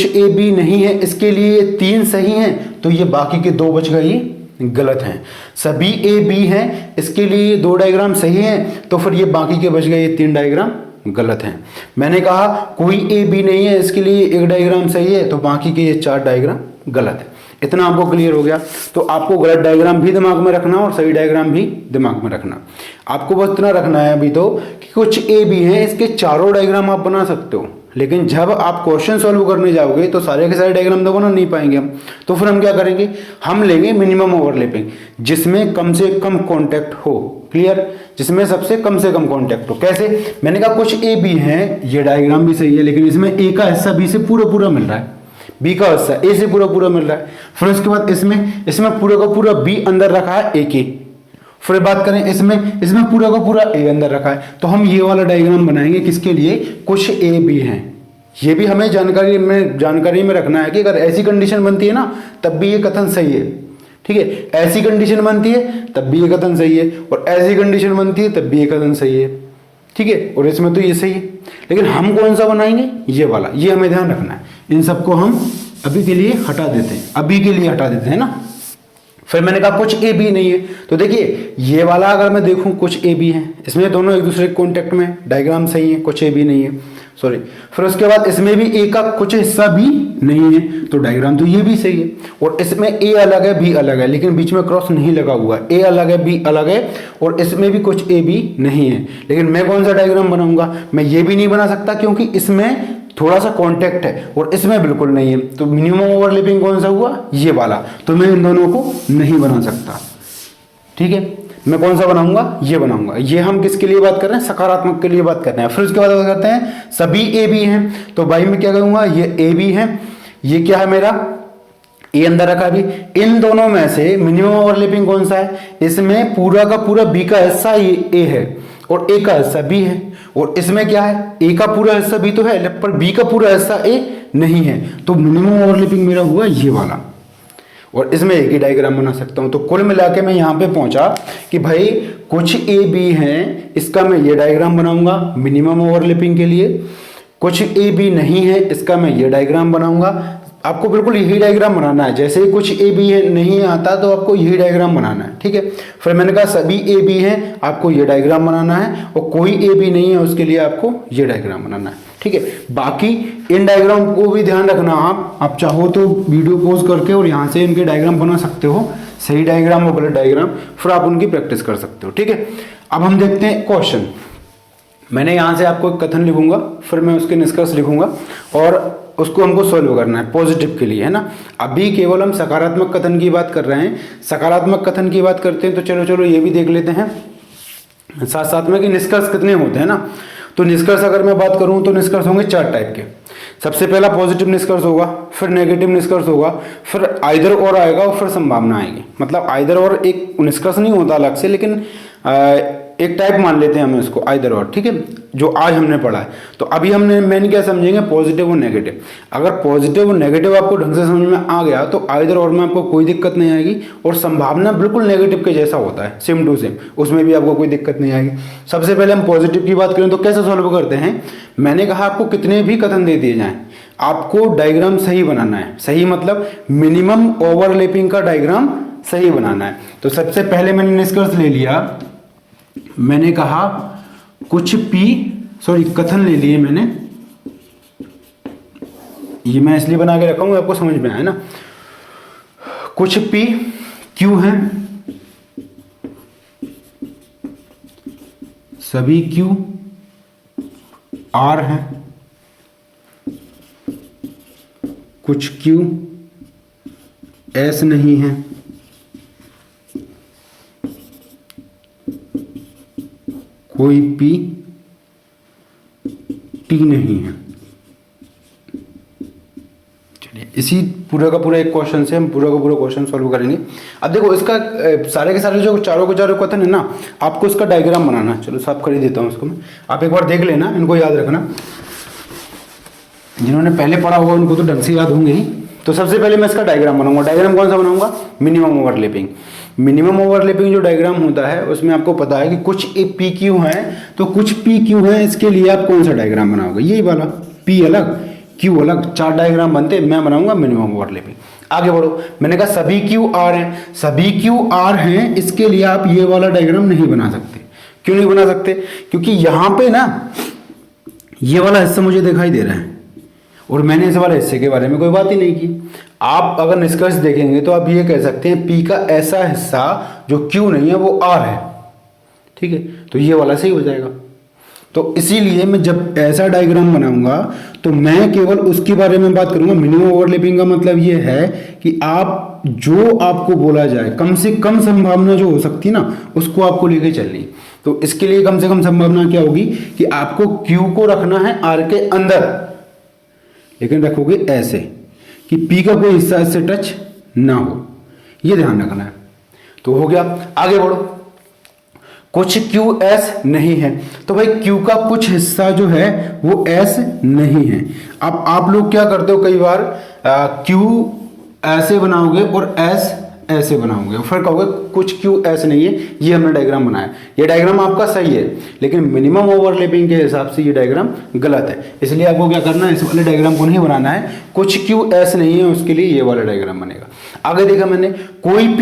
ए बी नहीं है, इसके लिए 3 सही हैं तो ये बाकी के 2 बच गए ये गलत हैं। सभी ए बी हैं, इसके लिए 2 डायग्राम सही हैं तो फिर ये बाकी के बच गए ये 3 डायग्राम गलत हैं। मैंने कहा कोई ए बी नहीं है, इसके लिए 1 डायग्राम सही है तो बाकी के ये 4 डायग्राम गलत है। इतना आपको क्लियर हो गया। तो आपको गलत डायग्राम भी दिमाग में रखना और सही डायग्राम भी दिमाग में रखना। आपको बस इतना रखना है अभी तो कि कुछ ए बी हैं, इसके चारों डायग्राम आप बना सकते हो, लेकिन जब आप क्वेश्चन सॉल्व करने जाओगे तो सारे के सारे डायग्राम तो बना नहीं पाएंगे हम। तो फिर हम क्या करेंगे, हम लेंगे मिनिमम ओवरलैपिंग, जिसमें कम से कम कॉन्टैक्ट हो। क्लियर, जिसमें सबसे कम से कम कॉन्टैक्ट हो। कैसे, मैंने कहा कुछ ए बी हैं, ये डायग्राम भी सही है, लेकिन इसमें ए का हिस्सा बी से पूरा पूरा मिल रहा है, बी का हिस्सा ए से पूरा पूरा मिल रहा है। फिर उसके बाद इसमें पूरा का पूरा बी अंदर रखा है ए के। फिर बात करें इसमें पूरा का पूरा ए अंदर रखा है। तो हम ये वाला डायग्राम बनाएंगे किसके लिए, कुछ ए बी हैं। ये भी हमें जानकारी में रखना है कि अगर ऐसी कंडीशन बनती है ना तब भी ये कथन सही है। ठीक है, ऐसी कंडीशन बनती है तब भी ये कथन सही है, और ऐसी कंडीशन बनती है तब भी ये कथन सही है। ठीक है, और इसमें तो ये सही है, लेकिन हम कौन सा बनाएंगे, ये वाला। ये हमें ध्यान रखना है। इन सबको हम अभी के लिए हटा देते हैं ना। फिर मैंने कहा कुछ ए बी नहीं है, तो देखिए ये वाला अगर मैं देखूं कुछ ए बी है, इसमें दोनों एक दूसरे के कॉन्टेक्ट में, डायग्राम सही है, कुछ ए बी नहीं है, सॉरी। फिर उसके बाद इसमें भी ए का कुछ हिस्सा भी नहीं है, तो डायग्राम तो ये भी सही है। और इसमें ए अलग है बी अलग है, लेकिन बीच में क्रॉस नहीं लगा हुआ है, ए अलग है बी अलग है, और इसमें भी कुछ ए बी नहीं है। लेकिन मैं कौन सा डायग्राम बनाऊंगा, मैं ये भी नहीं बना सकता क्योंकि इसमें थोड़ा सा कांटेक्ट है और इसमें बिल्कुल नहीं है। तो मिनिमम ओवरलैपिंग कौन सा हुआ, ये वाला। तो मैं इन दोनों को नहीं बना सकता। ठीक है, मैं कौन सा बनाऊंगा, ये बनाऊंगा। ये हम किसके लिए बात कर रहे हैं, सकारात्मक के लिए बात कर रहे हैं। फिर उसके बाद बात करते हैं सभी ए बी हैं, तो भाई मैं क्या करूंगा, ये ए बी है, ये क्या है मेरा ए अंदर रखा भी। इन दोनों में से मिनिमम ओवरलैपिंग कौन सा है, इसमें पूरा का पूरा बी का हिस्सा ये ए है और ए का हिस्सा बी है, और इसमें क्या है, ए का पूरा हिस्सा बी तो है पर बी का पूरा हिस्सा ए नहीं है। तो मिनिमम ओवरलैपिंग मेरा हुआ ये वाला, और इसमें एक ही डायग्राम बना सकता हूं। तो कुल मिला के मैं यहां पे पहुंचा कि भाई कुछ ए बी हैं, इसका मैं ये डायग्राम बनाऊंगा मिनिमम ओवरलैपिंग के लिए। कुछ ए बी नहीं है, इसका मैं ये डायग्राम बनाऊंगा। आपको बिल्कुल यही डायग्राम बनाना है, जैसे ही कुछ ए बी है नहीं आता तो आपको यही डायग्राम बनाना है। ठीक है, फिर मैंने कहा सभी ए बी हैं, आपको ये डायग्राम बनाना है, और कोई ए बी नहीं है उसके लिए आपको ये डायग्राम बनाना है। ठीक है, बाकी इन डायग्राम को भी ध्यान रखना। आप चाहो तो वीडियो पॉज करके और यहाँ से इनके डायग्राम बना सकते हो, सही डायग्राम और गलत डायग्राम, फिर आप उनकी प्रैक्टिस कर सकते हो। ठीक है, अब हम देखते हैं क्वेश्चन। मैंने यहाँ से आपको एक कथन लिखूंगा, फिर मैं उसके निष्कर्ष लिखूंगा और उसको हमको सॉल्व करना है पॉजिटिव के लिए, है ना। अभी केवल हम सकारात्मक कथन की बात कर रहे हैं। सकारात्मक कथन की बात करते हैं तो चलो ये भी देख लेते हैं साथ साथ में कि निष्कर्ष कितने होते हैं ना। तो निष्कर्ष अगर मैं बात करूं तो निष्कर्ष होंगे 4 टाइप के। सबसे पहला पॉजिटिव निष्कर्ष होगा, फिर नेगेटिव निष्कर्ष होगा, फिर आइदर और आएगा, और फिर संभावना आएगी। मतलब आइदर और एक निष्कर्ष नहीं होता अलग से, लेकिन एक टाइप मान लेते हैं हम इसको आइदर और। ठीक है, जो आज हमने पढ़ा है। तो अभी मैंने क्या समझेंगे, पॉजिटिव और नेगेटिव। अगर पॉजिटिव और नेगेटिव आपको ढंग से समझ में आ गया तो आइदर और में आपको कोई दिक्कत नहीं आएगी, और संभावना बिल्कुल नेगेटिव के जैसा होता है, सेम टू सेम, उसमें भी आपको कोई दिक्कत नहीं आएगी। सबसे पहले हम पॉजिटिव की बात करें तो कैसे सॉल्व करते हैं। मैंने कहा आपको कितने भी कथन दे दिए जाएं, आपको डायग्राम सही बनाना है। सही मतलब मिनिमम ओवरलैपिंग का डायग्राम सही बनाना है। तो सबसे पहले मैंने निष्कर्ष ले लिया, मैंने कहा कुछ कथन ले लिए मैंने, ये मैं इसलिए बना के रखा हूं आपको समझ में आए ना। कुछ पी क्यू है, सभी क्यू आर है, कुछ क्यू एस नहीं है, कोई पी टी नहीं है। चलिए इसी पूरा का पूरा एक क्वेश्चन से हम पूरा का पूरा क्वेश्चन सॉल्व करेंगे। अब देखो इसका सारे के सारे जो चारों के चारों कथन है ना, आपको इसका डायग्राम बनाना है। चलो साफ कर ही देता हूँ इसको मैं, आप एक बार देख लेना, इनको याद रखना। जिन्होंने पहले पढ़ा होगा उनको तो ढंग से याद होंगे ही। तो सबसे पहले मैं इसका डायग्राम बनाऊंगा। डायग्राम कौन सा बनाऊंगा, मिनिमम ओवरलैपिंग। मिनिमम ओवरलैपिंग जो डायग्राम होता है उसमें आपको पता है कि कुछ पी क्यू है, तो कुछ पी क्यू है, इसके लिए आप कौन सा डायग्राम बनाओगे, यही वाला, पी अलग क्यू अलग, 4 डायग्राम बनते हैं। मैं बनाऊंगा मिनिमम ओवरलैपिंग। आगे बढ़ो, मैंने कहा सभी क्यू आर हैं, सभी क्यू आर हैं, इसके लिए आप ये वाला डायग्राम नहीं बना सकते। क्यों नहीं बना सकते, क्योंकि यहां पे ना ये वाला हिस्सा मुझे दिखाई दे रहा है और मैंने इस वाले हिस्से के बारे में कोई बात ही नहीं की। आप अगर निष्कर्ष देखेंगे तो आप ये कह सकते हैं पी का ऐसा हिस्सा जो क्यू नहीं है वो आर है। ठीक है, तो ये वाला सही हो जाएगा। तो इसीलिए मैं जब ऐसा डायग्राम बनाऊंगा तो मैं केवल उसके बारे में बात करूंगा। मिनिमम ओवरलैपिंग का मतलब ये है कि आप जो आपको बोला जाए कम से कम संभावना जो हो सकती है ना उसको आपको लेके चलनी। तो इसके लिए कम से कम संभावना क्या होगी कि आपको Q को रखना है R के अंदर, लेकिन रखोगे ऐसे कि P का कोई हिस्सा इससे टच ना हो, ये ध्यान रखना है। तो हो गया, आगे बढ़ो। कुछ QS नहीं है, तो भाई Q का कुछ हिस्सा जो है वो S नहीं है। अब आप लोग क्या करते हो, कई बार Q ऐसे बनाओगे और S ऐसे बनाओगे, फिर कहोगे कुछ QS नहीं है, ये हमने डायग्राम बनाया। ये डायग्राम आपका सही है, लेकिन मिनिमम ओवरलैपिंग के हिसाब से ये डायग्राम गलत है। इसलिए आपको क्या करना है, इस वाले डायग्राम को नहीं बनाना है। कुछ QS नहीं है, उसके लिए ये वाला डायग्राम बनेगा। आगे देखा मैंने, कोई P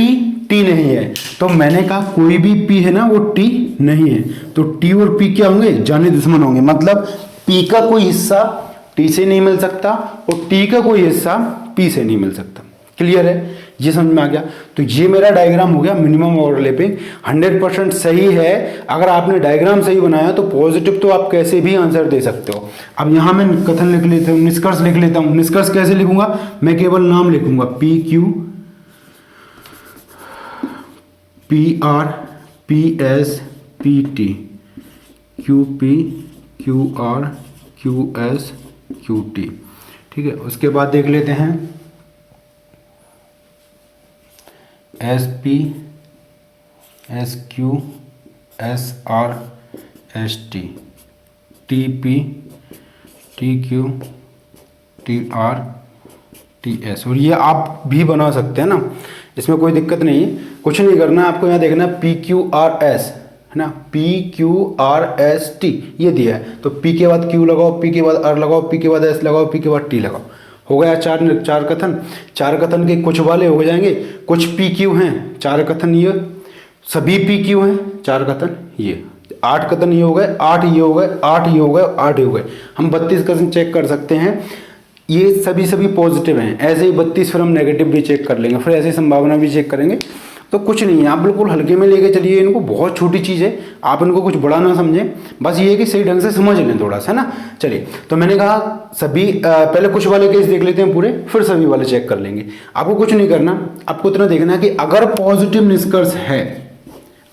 T नहीं है, तो मैंने कहा कोई भी P है ना वो T नहीं है, तो T और P क्या होंगे, जाने दुश्मन होंगे। मतलब P का कोई हिस्सा T से नहीं मिल सकता और T का कोई हिस्सा P से नहीं मिल सकता। क्लियर है, ये समझ में आ गया। तो ये मेरा डायग्राम हो गया मिनिमम ओवरलैपिंग। 100% सही है। अगर आपने डायग्राम सही बनाया तो पॉजिटिव तो आप कैसे भी आंसर दे सकते हो। अब यहां मैं कथन लिख लेता हूं, निष्कर्ष लिख लेता हूं। निष्कर्ष कैसे लिखूंगा, मैं केवल नाम लिखूंगा, PQ PR PS PT QP QR QS QT। ठीक है, उसके बाद देख लेते हैं SP SQ SR ST TP TQ TR TS। और ये आप भी बना सकते हैं ना, इसमें कोई दिक्कत नहीं है। कुछ नहीं करना है आपको, यहाँ देखना PQRS है ना, PQRST ये दिया है, तो P के बाद Q लगाओ, P के बाद R लगाओ, P के बाद S लगाओ, P के बाद T लगाओ। हो गया चार कथन। चार कथन के कुछ वाले हो जाएंगे, कुछ PQ हैं, चार कथन ये सभी PQ हैं, चार कथन ये 8 कथन ये हो गए, 8 ये हो गए, 8 ये हो गए, 8 ये हो गए। हम 32 कथन चेक कर सकते हैं, ये सभी पॉजिटिव हैं। ऐसे ही 32 फिर हम नेगेटिव भी चेक कर लेंगे, फिर ऐसे संभावना भी चेक करेंगे। तो कुछ नहीं है, आप बिल्कुल हल्के में लेके चलिए इनको, बहुत छोटी चीज़ है, आप इनको कुछ बड़ा ना समझें, बस ये है कि सही ढंग से समझ लें थोड़ा सा ना। चलिए, तो मैंने कहा सभी पहले कुछ वाले केस देख लेते हैं पूरे, फिर सभी वाले चेक कर लेंगे। आपको कुछ नहीं करना, आपको इतना देखना है कि अगर पॉजिटिव निष्कर्ष है,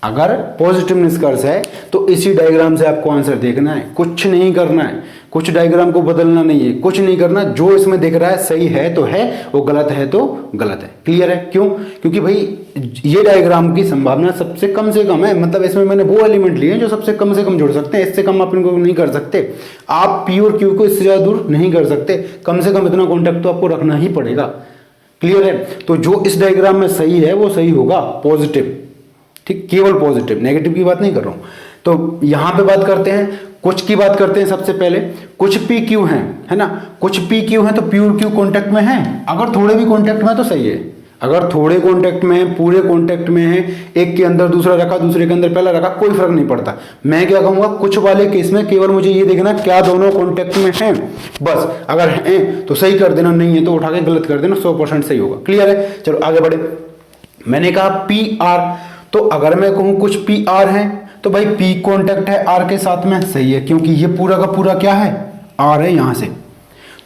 अगर पॉजिटिव निष्कर्ष है तो इसी डायग्राम से आपको आंसर देखना है, कुछ नहीं करना है, कुछ डायग्राम को बदलना नहीं है, कुछ नहीं करना। जो इसमें दिख रहा है सही है तो है, वो गलत है तो गलत है। क्लियर है, क्यों? क्योंकि भाई ये डायग्राम की संभावना सबसे कम से कम है, मतलब इसमें मैंने वो एलिमेंट लिए हैं जो सबसे कम से कम जुड़ सकते हैं, इससे कम आप इनको नहीं कर सकते। आप P और Q को इससे ज़्यादा दूर नहीं कर सकते, कम से कम इतना कॉन्टैक्ट तो आपको रखना ही पड़ेगा। क्लियर है, तो जो इस डायग्राम में सही है वो सही होगा, पॉजिटिव। ठीक, केवल पॉजिटिव, नेगेटिव की बात नहीं कर रहा हूं। तो यहां पे बात करते हैं, कुछ की बात करते हैं। सबसे पहले कुछ PQ हैं, है ना, कुछ PQ हैं, तो P और Q कॉन्टैक्ट में हैं। अगर थोड़े भी कॉन्टैक्ट में है तो सही है, अगर थोड़े कॉन्टैक्ट में है, पूरे कॉन्टैक्ट में है, एक के अंदर दूसरा रखा, दूसरे के अंदर पहला रखा, कोई फर्क नहीं पड़ता। मैं क्या कहूंगा, कुछ वाले केस में केवल मुझे ये देखना क्या दोनों कॉन्टैक्ट में हैं, बस। अगर हैं तो सही कर देना, नहीं है तो उठा के गलत कर देना, 100% सही होगा। क्लियर है, चलो आगे बढ़े। मैंने कहा PR, तो अगर मैं कहूं कुछ PR है तो भाई P कॉन्टैक्ट है R के साथ में, सही है, क्योंकि ये पूरा का पूरा क्या है, R है यहां से,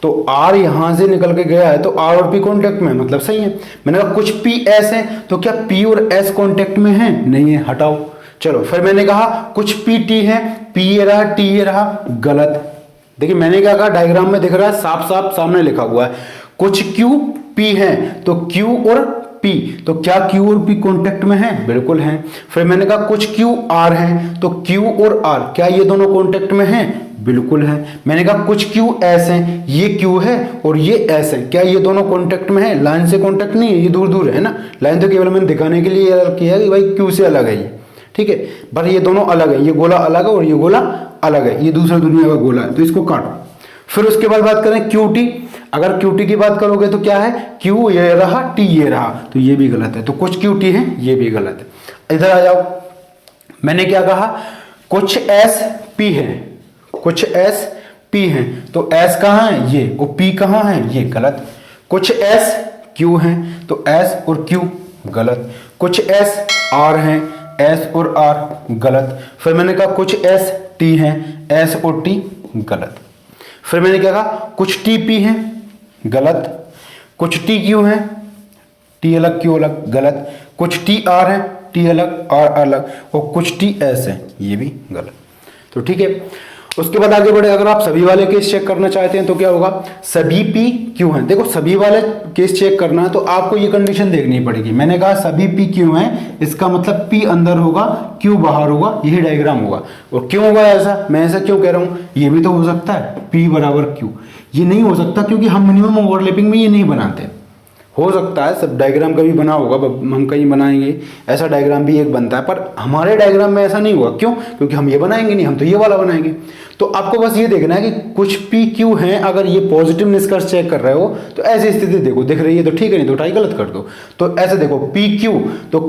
तो R यहां से निकल के गया है तो R और P कॉन्टैक्ट में, मतलब सही है। मैंने कहा कुछ PS है, तो क्या P और S कॉन्टैक्ट में है, नहीं है, हटाओ। चलो, फिर मैंने कहा कुछ PT है, P ये रहा, T ये रहा, गलत। देखिए मैंने क्या कहा, डायग्राम में दिख रहा है, साफ साफ सामने लिखा हुआ है। कुछ QP है, तो Q और P, तो क्या Q और P कॉन्टैक्ट में है, बिल्कुल है। फिर मैंने कहा कुछ QR है, तो Q और R क्या ये दोनों कॉन्टैक्ट में हैं, बिल्कुल है। मैंने कहा कुछ QS है, ये Q है और ये S है, क्या ये दोनों कॉन्टैक्ट में है, लाइन से कॉन्टैक्ट नहीं है, ये दूर दूर है ना, लाइन तो केवल मैंने दिखाने के लिए अलग किया है कि भाई Q से अलग है ये, ठीक है, पर ये दोनों अलग है, ये गोला अलग है और ये गोला अलग है, ये दूसरा दुनिया का गोला है, तो इसको काटो। फिर उसके बाद बात करें QT, अगर QT की बात करोगे तो क्या है, Q ये रहा, T ये रहा, तो ये भी गलत है, तो कुछ QT है, ये भी गलत है। इधर आ जाओ, मैंने क्या कहा, कुछ SP है, कुछ SP है, तो S कहाँ है, ये, और P कहाँ है, ये, गलत। कुछ SQ है, तो S और Q, गलत। कुछ SR है, S और R, गलत। फिर मैंने कहा कुछ ST टी हैं, एस और टी गलत। फिर मैंने क्या कहा, कुछ टी पी हैं गलत, कुछ टी क्यू हैं, टी अलग क्यू अलग गलत, कुछ टी आर है, टी अलग आर अलग, और कुछ टी एस है, ये भी गलत। तो ठीक है, उसके बाद आगे बढ़े, अगर आप सभी वाले केस चेक करना चाहते हैं तो क्या होगा, सभी पी क्यू हैं। देखो सभी वाले केस चेक करना है तो आपको ये कंडीशन देखनी पड़ेगी। मैंने कहा सभी पी क्यू हैं, इसका मतलब पी अंदर होगा, क्यू बाहर होगा, यही डायग्राम होगा। और क्यों होगा ऐसा, मैं ऐसा क्यों कह रहा हूं, ये भी तो हो सकता है पी बराबर क्यू, ये नहीं हो सकता क्योंकि हम मिनिमम ओवरलैपिंग में ये नहीं बनाते। हो सकता है सब डायग्राम कभी बना होगा, हम कहीं बनाएंगे, ऐसा डायग्राम भी एक बनता है, पर हमारे डायग्राम में ऐसा नहीं हुआ। क्यों, क्योंकि हम ये बनाएंगे नहीं, हम तो ये वाला बनाएंगे। तो आपको बस ये देखना है कि कुछ पी क्यू हैं, अगर ये पॉजिटिव निष्कर्ष चेक कर रहे हो तो ऐसी स्थिति देखो, दिख रही है तो ठीक है, नहीं तो उठाई गलत कर दो। तो ऐसे देखो पी क्यू, तो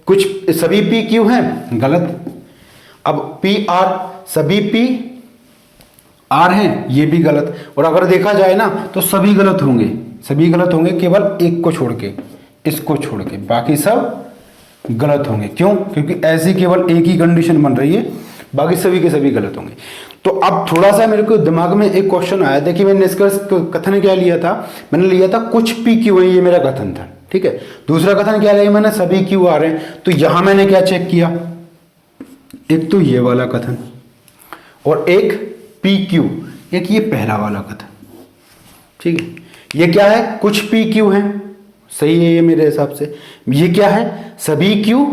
कुछ सभी पी क्यू हैं गलत। अब पी आर, सभी पी आर हैं, ये भी गलत। और अगर देखा जाए ना तो सभी गलत होंगे, सभी गलत होंगे केवल एक को छोड़ के, इसको छोड़ के, बाकी सब गलत होंगे। क्यों, क्योंकि ऐसी केवल एक ही कंडीशन बन रही है, बाकी सभी के सभी गलत होंगे। तो अब थोड़ा सा मेरे को दिमाग में एक क्वेश्चन आया, देखिए मैंने निष्कर्ष कथन क्या लिया था, मैंने लिया था कुछ पी क्यू है, ये मेरा कथन था, ठीक है। दूसरा कथन क्या लिया मैंने, सभी क्यू आ रहे हैं। तो यहां मैंने क्या चेक किया, एक तो ये वाला कथन और एक पी क्यू, एक ये पहला वाला कथन, ठीक है। ये क्या है, कुछ पी क्यू है, सही है ये मेरे हिसाब से। ये क्या है, सभी क्यू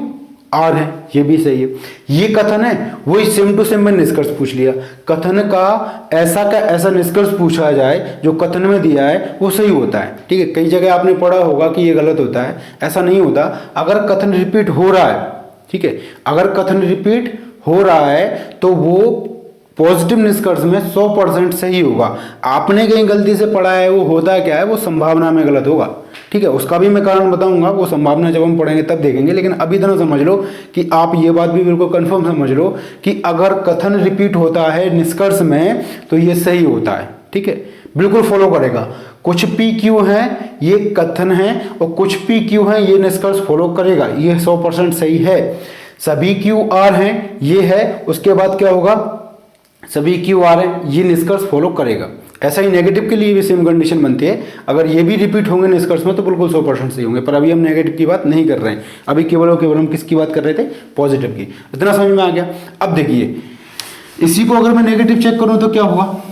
आर है, ये भी सही है। ये कथन है, वही सेम टू सेम मैंने निष्कर्ष पूछ लिया। कथन का ऐसा निष्कर्ष पूछा जाए जो कथन में दिया है वो सही होता है, ठीक है। कई जगह आपने पढ़ा होगा कि ये गलत होता है, ऐसा नहीं होता। अगर कथन रिपीट हो रहा है, ठीक है, अगर कथन रिपीट हो रहा है तो वो पॉजिटिव निष्कर्ष में 100% सही होगा। आपने कहीं गलती से पढ़ा है, वो होता क्या है, वो संभावना में गलत होगा, ठीक है। उसका भी मैं कारण बताऊंगा, वो संभावना जब हम पढ़ेंगे तब देखेंगे। लेकिन अभी इतना समझ लो कि आप ये बात भी बिल्कुल कंफर्म समझ लो कि अगर कथन रिपीट होता है निष्कर्ष में तो ये सही होता है, ठीक है, बिल्कुल फॉलो करेगा। कुछ पी क्यू है ये कथन है, और कुछ पी क्यू है ये निष्कर्ष फॉलो करेगा, ये 100% सही है। सभी क्यू आर हैं ये है, उसके बाद क्या होगा, सभी क्यू आर हैं ये निष्कर्ष फॉलो करेगा। ऐसा ही नेगेटिव के लिए भी सेम कंडीशन बनती है, अगर ये भी रिपीट होंगे निष्कर्ष में तो बिल्कुल 100% सही होंगे। पर अभी हम नेगेटिव की बात नहीं कर रहे हैं, अभी केवल और केवल हम किसकी बात कर रहे थे, पॉजिटिव की। इतना समझ में आ गया। अब देखिए इसी को अगर मैं नेगेटिव चेक करूं तो क्या होगा,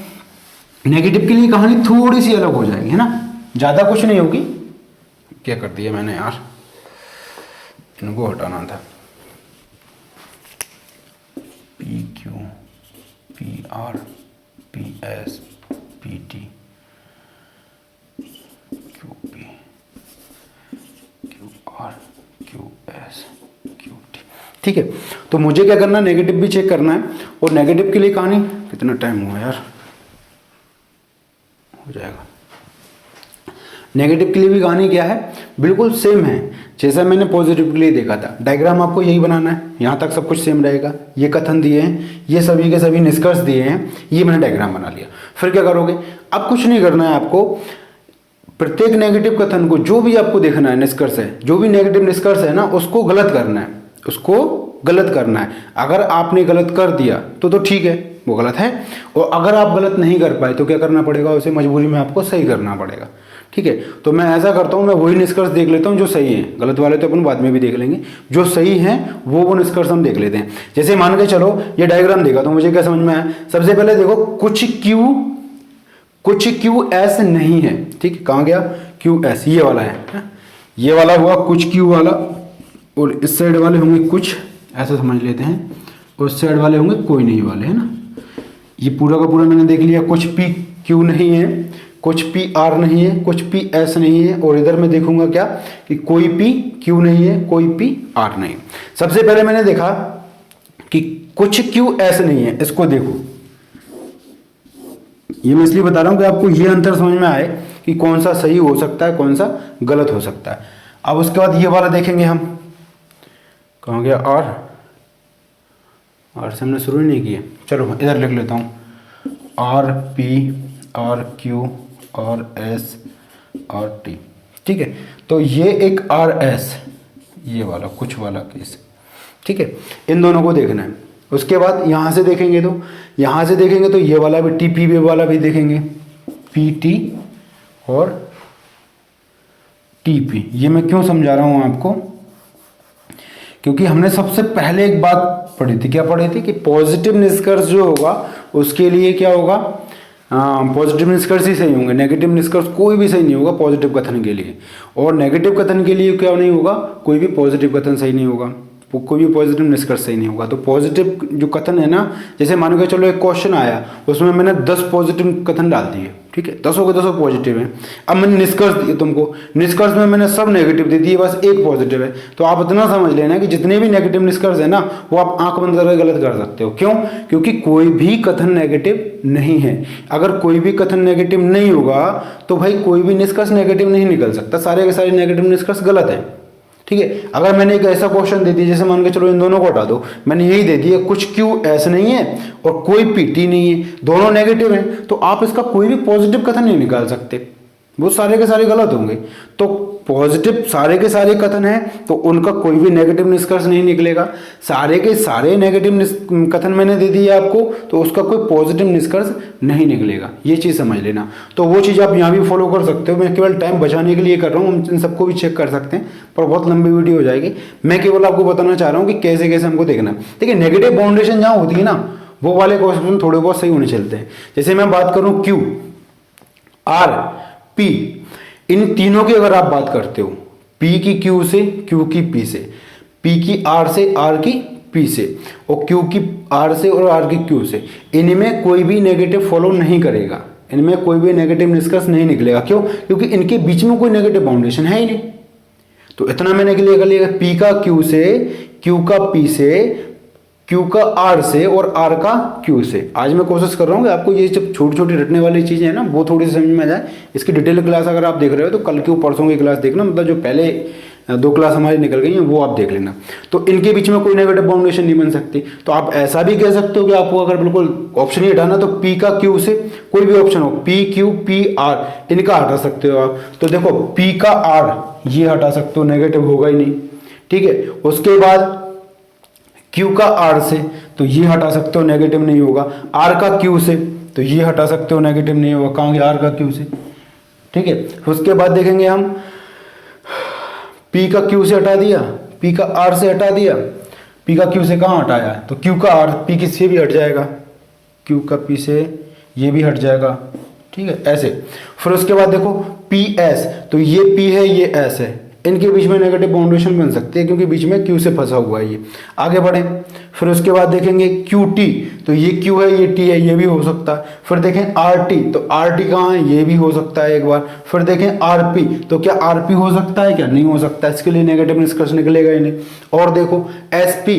नेगेटिव के लिए कहानी थोड़ी सी अलग हो जाएगी, है ना, ज्यादा कुछ नहीं होगी। क्या कर दिया मैंने यार, इनको हटाना था। P Q, P R, P S, P T, Q P, Q R, Q S, Q T, ठीक है। तो मुझे क्या करना है, नेगेटिव भी चेक करना है। और नेगेटिव के लिए कहानी, कितना टाइम हुआ यार, हो जाएगा। नेगेटिव के लिए भी कहानी क्या है, बिल्कुल सेम है जैसा मैंने पॉजिटिव के लिए देखा था। डायग्राम आपको यही बनाना है, यहाँ तक सब कुछ सेम रहेगा। ये कथन दिए हैं, ये सभी के सभी निष्कर्ष दिए हैं, ये मैंने डायग्राम बना लिया। फिर क्या करोगे, अब कुछ नहीं करना है आपको। प्रत्येक नेगेटिव कथन को, जो भी आपको देखना है निष्कर्ष है, जो भी नेगेटिव निष्कर्ष है ना, उसको गलत करना है, उसको गलत करना है। अगर आपने गलत कर दिया तो ठीक है, वो गलत है। और अगर आप गलत नहीं कर पाए तो क्या करना पड़ेगा, उसे मजबूरी में आपको सही करना पड़ेगा, ठीक है। तो मैं ऐसा करता हूं, मैं वही निष्कर्ष देख लेता हूं जो सही है, गलत वाले तो अपन बाद में भी देख लेंगे। जो सही है वो निष्कर्ष हम देख लेते हैं। जैसे मान के चलो ये डायग्राम देखा तो मुझे क्या समझ में आया, सबसे पहले देखो कुछ क्यू एस नहीं है, ठीक है। कहाँ गया, क्यू एस, ये वाला है, ये वाला हुआ कुछ क्यू वाला, और इस साइड वाले होंगे कुछ, ऐसा समझ लेते हैं, और इस साइड वाले होंगे कोई नहीं वाले, है ना। ये पूरा का पूरा मैंने देख लिया, कुछ पी क्यू नहीं है, कुछ पी आर नहीं है, कुछ पी एस नहीं है, और इधर मैं देखूंगा क्या कि कोई पी क्यू नहीं है, कोई पी आर नहीं। सबसे पहले मैंने देखा कि कुछ क्यू एस नहीं है, इसको देखो। ये मैं इसलिए बता रहा हूं कि आपको ये अंतर समझ में आए कि कौन सा सही हो सकता है, कौन सा गलत हो सकता है। अब उसके बाद ये वाला देखेंगे हम, कहाँ गया, आर से हमने शुरू ही नहीं किया। चलो इधर लिख लेता हूँ, R P, R Q, R S, R T, ठीक है। तो ये एक आर एस, ये वाला कुछ वाला केस, ठीक है। इन दोनों को देखना है। उसके बाद यहाँ से देखेंगे तो ये वाला भी TP वाला भी देखेंगे, PT और TP। ये मैं क्यों समझा रहा हूँ आपको, क्योंकि हमने सबसे पहले एक बात पढ़ी थी, क्या पढ़ी थी कि पॉजिटिव निष्कर्ष जो होगा उसके लिए क्या होगा, पॉजिटिव निष्कर्ष ही सही होंगे, नेगेटिव निष्कर्ष कोई भी सही नहीं होगा पॉजिटिव कथन के लिए, और नेगेटिव कथन के लिए क्या नहीं होगा, कोई भी पॉजिटिव कथन सही नहीं होगा, कोई भी पॉजिटिव निष्कर्ष सही नहीं होगा। तो पॉजिटिव जो कथन है ना, जैसे मान के चलो एक क्वेश्चन आया, उसमें मैंने 10 पॉजिटिव कथन डाल दिए, ठीक है, 10 के 10 पॉजिटिव है। अब मैंने निष्कर्ष दिए तुमको, निष्कर्ष में मैंने सब नेगेटिव दे दिए, बस एक पॉजिटिव है। तो आप इतना समझ लेना कि जितने भी नेगेटिव निष्कर्ष है ना, वो आप आंख बंद करके गलत कर सकते हो। क्यों? क्योंकि कोई भी कथन नेगेटिव नहीं है। अगर कोई भी कथन नेगेटिव नहीं होगा तो भाई कोई भी निष्कर्ष नेगेटिव नहीं निकल सकता, सारे के सारे नेगेटिव निष्कर्ष गलत है, ठीक है। अगर मैंने एक ऐसा क्वेश्चन दे दिया, जैसे मान के चलो इन दोनों को हटा दो, मैंने यही दे दिया कुछ QS नहीं है और कोई PT नहीं है, दोनों नेगेटिव हैं, तो आप इसका कोई भी पॉजिटिव कथन नहीं निकाल सकते, वो सारे के सारे गलत होंगे। तो पॉजिटिव सारे के सारे कथन हैं तो उनका कोई भी नेगेटिव निष्कर्ष नहीं निकलेगा, सारे के सारे नेगेटिव कथन मैंने दे दिए आपको तो उसका कोई पॉजिटिव निष्कर्ष नहीं निकलेगा, ये चीज़ समझ लेना। तो वो चीज़ आप यहाँ भी फॉलो कर सकते हो, मैं केवल टाइम बचाने के लिए कर रहा हूँ, हम इन सबको भी चेक कर सकते हैं, पर बहुत लंबी वीडियो हो जाएगी। मैं केवल आपको बताना चाह रहा हूँ कि कैसे कैसे हमको देखना। देखिए नेगेटिव बाउंडेशन जहाँ होती है ना, वो वाले क्वेश्चन थोड़े बहुत सही होने चलते हैं। जैसे मैं बात करूँ Q, R, P, इन तीनों की अगर आप बात करते हो, P की Q से, Q की P से, P की R से, R की P से, और Q की R से और R की Q से, इनमें कोई भी नेगेटिव फॉलो नहीं करेगा, इनमें कोई भी नेगेटिव निष्कर्ष नहीं निकलेगा। क्यों? क्योंकि इनके बीच में कोई नेगेटिव बाउंडेशन है ही नहीं। तो इतना मैंने के लिए कर लिया, P का Q से, Q का P से, Q का R से और R का Q से। आज मैं कोशिश कर रहा हूँ कि आपको ये जब छोटी छोटी रटने वाली चीज़ें हैं ना, वो थोड़ी सी समझ में आ जाए। इसकी डिटेल क्लास अगर आप देख रहे हो तो कल की परसों की क्लास देखना, मतलब जो पहले 2 क्लास हमारी निकल गई हैं वो आप देख लेना। तो इनके बीच में कोई नेगेटिव बाउंडेशन नहीं बन सकती। तो आप ऐसा भी कह सकते हो कि आपको अगर बिल्कुल ऑप्शन ही हटाना तो P का Q से कोई भी ऑप्शन हो, P Q P R, इनका हटा सकते हो आप। तो देखो P का R ये हटा सकते हो, नेगेटिव होगा ही नहीं, ठीक है। उसके बाद Q का R से तो ये हटा सकते हो, नेगेटिव नहीं होगा। R का Q से तो ये हटा सकते हो, नेगेटिव नहीं होगा। कहाँ गया R का Q से, ठीक है। उसके बाद देखेंगे हम P का Q से हटा दिया, P का R से हटा दिया, P का Q से कहाँ हटाया, तो Q का R P की से भी हट जाएगा, Q का P से ये भी हट जाएगा, ठीक है, ऐसे। फिर उसके बाद देखो PS, तो ये P है ये S है, इनके बीच में नेगेटिव बाउंडेशन बन सकती है क्योंकि बीच में Q से फंसा हुआ है ये। आगे बढ़े, फिर उसके बाद देखेंगे QT, तो ये Q है ये T है, ये भी हो सकता है। फिर देखें RT, तो RT कहाँ है, ये भी हो सकता है एक बार। फिर देखें RP, तो क्या RP हो सकता है, क्या नहीं हो सकता, इसके लिए नेगेटिव निष्कर्ष निकलेगा ही नहीं। और देखो SP,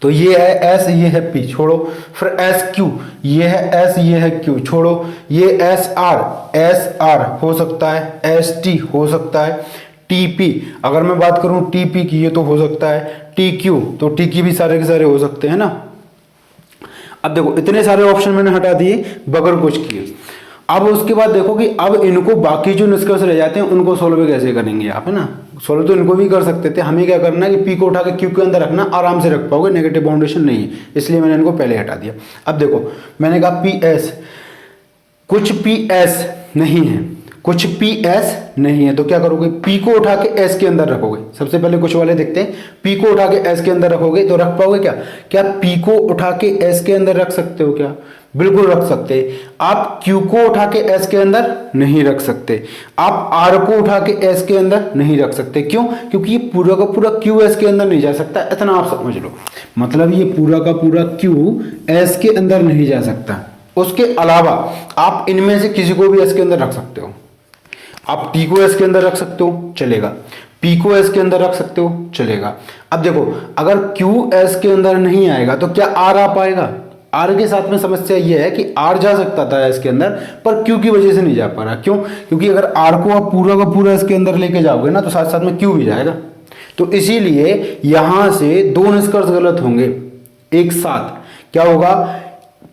तो ये है S, ये है P, छोड़ो। फिर SQ, ये है S, ये है Q, छोड़ो। ये SR हो सकता है, ST हो सकता है, TP, अगर मैं बात करूं TP की, ये तो हो सकता है। TQ, तो TQ भी सारे के सारे हो सकते हैं ना। अब देखो इतने सारे ऑप्शन मैंने हटा दिए बगैर कुछ किए। अब उसके बाद देखो कि अब इनको बाकी जो निष्कर्ष रह जाते हैं उनको सोल्व कैसे करेंगे आप, है ना। सोल्व तो इनको भी कर सकते थे, हमें क्या करना है कि P को उठा के Q के अंदर रखना, आराम से रख पाओगे, नेगेटिव बाउंडेशन नहीं है, इसलिए मैंने इनको पहले हटा दिया। अब देखो मैंने कहा PS, कुछ PS नहीं है, कुछ PS नहीं है, तो क्या करोगे, P को उठा के S के अंदर रखोगे। सबसे पहले कुछ वाले देखते हैं, P को उठा के S के अंदर रखोगे तो रख पाओगे क्या, क्या P को उठा के S के अंदर रख सकते हो क्या, बिल्कुल रख सकते। आप Q को उठा के S के अंदर नहीं रख सकते, आप R को उठा के S के अंदर नहीं रख सकते। क्यों? क्योंकि ये पूरा का पूरा Q S के अंदर नहीं जा सकता, इतना आप समझ लो। मतलब ये पूरा का पूरा Q S के अंदर नहीं जा सकता। उसके अलावा आप इनमें से किसी को भी S के अंदर रख सकते हो। आप T को S के अंदर रख सकते हो, चलेगा। P को S के अंदर रख सकते हो, चलेगा। अब देखो अगर Q S के अंदर नहीं आएगा तो क्या R आ पाएगा? R के साथ में समस्या यह है कि R जा सकता था S के अंदर, पर Q की वजह से नहीं जा पा रहा। क्यों? क्योंकि अगर R को आप पूरा का पूरा S के अंदर लेके जाओगे ना तो साथ साथ में Q भी जाएगा। तो इसीलिए यहां से दो निष्कर्ष गलत होंगे एक साथ। क्या होगा,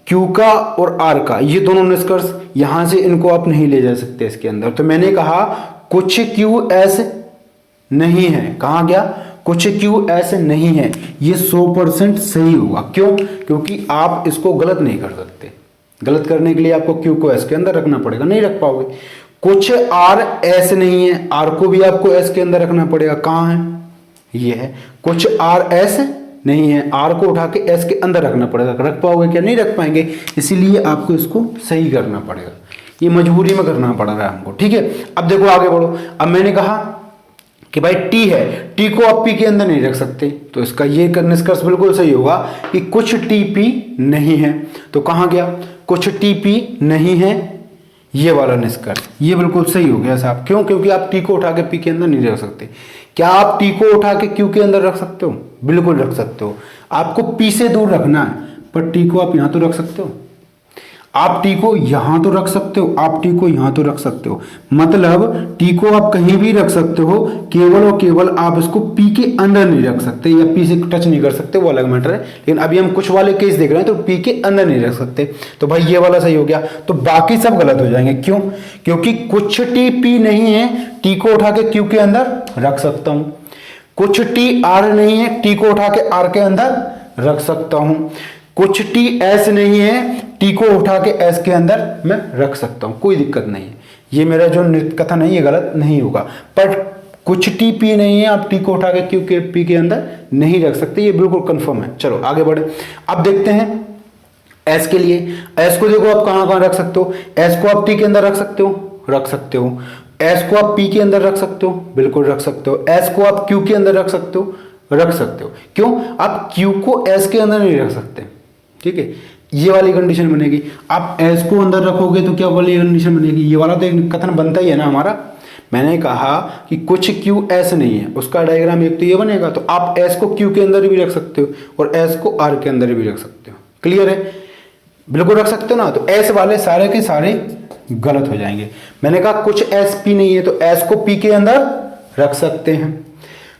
Q का और R का, ये दोनों निष्कर्ष यहां से इनको आप नहीं ले जा सकते इसके अंदर। तो मैंने कहा कुछ QS नहीं है, कहां गया, कुछ क्यू एस नहीं है, ये 100% सही होगा। क्यों? क्योंकि आप इसको गलत नहीं कर सकते। गलत करने के लिए आपको क्यू को एस के अंदर रखना पड़ेगा, नहीं रख पाओगे। कुछ आर एस नहीं है, आर को भी आपको एस के अंदर रखना पड़ेगा। कहाँ है? ये है। कुछ आर एस नहीं है, आर को उठा के एस के अंदर रखना पड़ेगा। रख पाओगे क्या? नहीं रख पाएंगे, इसीलिए आपको इसको सही करना पड़ेगा। ये मजबूरी में करना पड़ रहा है हमको, ठीक है। अब देखो आगे बढ़ो। अब मैंने कहा कि भाई टी है, टी को आप पी के अंदर नहीं रख सकते, तो इसका ये निष्कर्ष बिल्कुल सही होगा कि कुछ टी पी नहीं है। तो कहाँ गया? कुछ टी पी नहीं है, ये वाला निष्कर्ष ये बिल्कुल सही हो गया साहब। क्यों? क्योंकि आप टी को उठा के पी के अंदर नहीं रख सकते। क्या आप टी को उठा के क्यू के अंदर रख सकते हो? बिल्कुल रख सकते हो। आपको पी से दूर रखना है, पर टी को आप यहां तो रख सकते हो। आप टी को यहां तो रख सकते हो, आप टी को यहां तो रख सकते हो। मतलब टी को आप कहीं भी रख सकते हो, केवल और केवल आप इसको पी के अंदर नहीं रख सकते या पी से टच नहीं कर सकते, वो अलग मैटर है। लेकिन अभी हम कुछ वाले केस देख रहे हैं, तो पी के अंदर नहीं रख सकते। तो भाई ये वाला सही हो गया। तो बाकी सब गलत हो जाएंगे। क्यों? क्योंकि कुछ टी पी नहीं है, टी को उठा के क्यू के अंदर रख सकता हूं। कुछ टी आर नहीं है, टी को उठा के आर के अंदर रख सकता हूं। कुछ टी एस नहीं है, टी को उठा के एस के अंदर मैं रख सकता हूं, कोई दिक्कत नहीं है। ये मेरा जो कथन है ये गलत नहीं होगा। पर कुछ टी पी नहीं है, आप टी को उठा के क्यू के पी के अंदर नहीं रख सकते, ये बिल्कुल कंफर्म है। चलो आगे बढ़े। अब देखते हैं एस के लिए। एस को देखो आप कहां कहां रख सकते हो। एस को आप टी के अंदर रख सकते हो, रख सकते हो। एस को आप पी के अंदर रख सकते हो, बिल्कुल रख सकते हो। एस को आप क्यू के अंदर रख सकते हो, रख सकते हो। क्यों? आप क्यू को एस के अंदर नहीं रख सकते, ठीक है। ये वाली कंडीशन बनेगी। आप एस को अंदर रखोगे तो क्या वाली कंडीशन बनेगी? ये वाला तो एक कथन बनता ही है ना हमारा। मैंने कहा कि कुछ क्यू एस नहीं है, उसका डायग्राम एक तो ये बनेगा। तो आप एस को क्यू के अंदर भी रख सकते हो और एस को आर के अंदर भी रख सकते हो। क्लियर है? बिल्कुल रख सकते हो ना। तो एस वाले सारे के सारे गलत हो जाएंगे। मैंने कहा कुछ एस पी नहीं है, तो एस को पी के अंदर रख सकते हैं।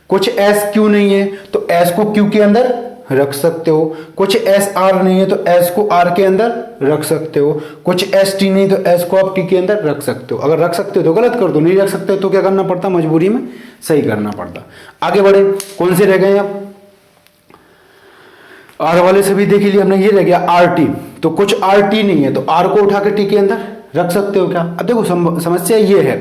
कुछ एस क्यू नहीं है, तो एस को क्यू के अंदर रख सकते हो। कुछ एस आर नहीं है, तो एस को आर के अंदर रख सकते हो। कुछ एस टी नहीं, तो एस को आप टी के अंदर रख सकते हो। अगर रख सकते हो तो गलत कर दो, नहीं रख सकते तो क्या करना पड़ता? मजबूरी में सही करना पड़ता। आगे बढ़े। कौन से रह गए अब? आर वाले से भी देख लिया हमने। ये रह गया आर टी। तो कुछ आर टी नहीं है, तो आर को उठा के टी के अंदर रख सकते हो क्या? अब देखो समस्या ये है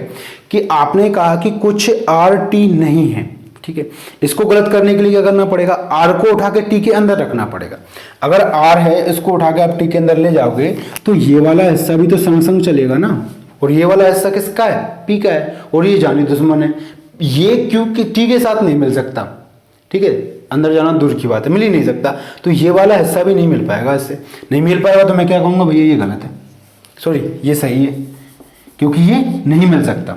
कि आपने कहा कि कुछ आर टी नहीं है, ठीक है। इसको गलत करने के लिए क्या करना पड़ेगा? आर को उठा के टी के अंदर रखना पड़ेगा। अगर आर है, इसको उठा के आप टी के अंदर ले जाओगे तो ये वाला हिस्सा भी तो संग संग चलेगा ना। और ये वाला हिस्सा किसका है? पी का है। और ये जानी दुश्मन है, ये क्यू की टी के साथ नहीं मिल सकता, ठीक है। अंदर जाना दूर की बात है, मिल ही नहीं सकता। तो ये वाला हिस्सा भी नहीं मिल पाएगा। इससे नहीं मिल पाएगा तो मैं क्या कहूँगा? भैया ये गलत है, सॉरी ये सही है, क्योंकि ये नहीं मिल सकता।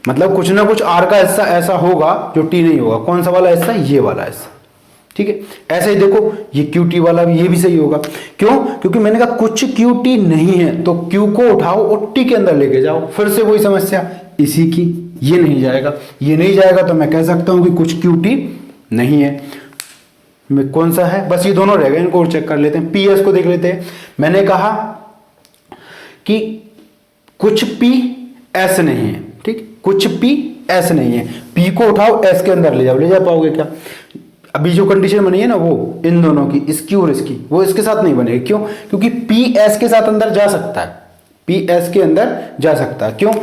मतलब कुछ ना कुछ आर का हिस्सा ऐसा होगा जो टी नहीं होगा। कौन सा वाला हिस्सा? ये वाला हिस्सा, ठीक है। ऐसे ही देखो ये क्यू टी वाला भी, ये भी सही होगा। क्यों? क्योंकि मैंने कहा कुछ क्यू टी नहीं है, तो क्यू को उठाओ और टी के अंदर लेके जाओ। फिर से वही समस्या इसी की, ये नहीं जाएगा, ये नहीं जाएगा, तो मैं कह सकता हूं कि कुछ क्यू टी नहीं है। में कौन सा है? बस ये दोनों रह गए, इनको और चेक कर लेते हैं। पी एस को देख लेते हैं। मैंने कहा कि कुछ पी एस नहीं है, ठीक। कुछ पी एस नहीं है, पी को उठाओ एस के अंदर ले जाओ। ले जा पाओगे क्या? अभी जो कंडीशन बनी है ना, वो इन दोनों की, इसकी और इसकी, वो इसके साथ नहीं बनेगी। क्यों? क्योंकि पी एस के साथ अंदर जा सकता है, पी एस के अंदर जा सकता है। क्यों?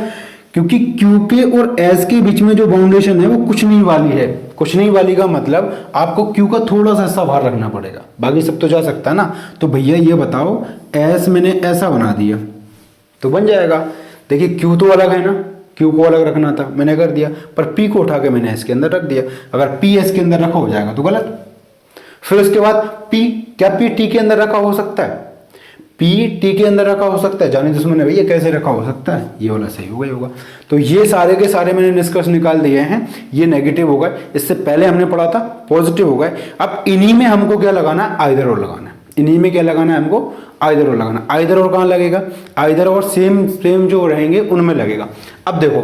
क्योंकि क्यू के और एस के बीच में जो बाउंडेशन है वो कुछ नहीं वाली है। कुछ नहीं वाली का मतलब आपको क्यू का थोड़ा सा हिस्सा बाहर रखना पड़ेगा, बाकी सब तो जा सकता है ना। तो भैया ये बताओ, एस मैंने ऐसा बना दिया तो बन जाएगा। देखिए क्यू तो अलग है ना, क्यू को अलग रखना था, मैंने कर दिया। पर पी को उठा के मैंने एस के अंदर रख दिया। अगर पी एस के अंदर रखा हो जाएगा तो गलत। फिर उसके बाद पी, क्या पी टी के अंदर रखा हो सकता है? पी टी के अंदर रखा हो सकता है? जाने दुश्मन है भैया, कैसे रखा हो सकता है? ये वाला सही होगा, होगा। तो ये सारे के सारे मैंने निष्कर्ष निकाल दिए हैं। ये नेगेटिव हो गए, इससे पहले हमने पढ़ा था पॉजिटिव हो गए। अब इन्हीं में हमको क्या लगाना है? आइदर और लगाना है। इन्हीं में क्या लगाना है हमको? आइदर और लगाना। आइदर और कहाँ लगेगा? आइदर और सेम जो रहेंगे उनमें लगेगा। अब देखो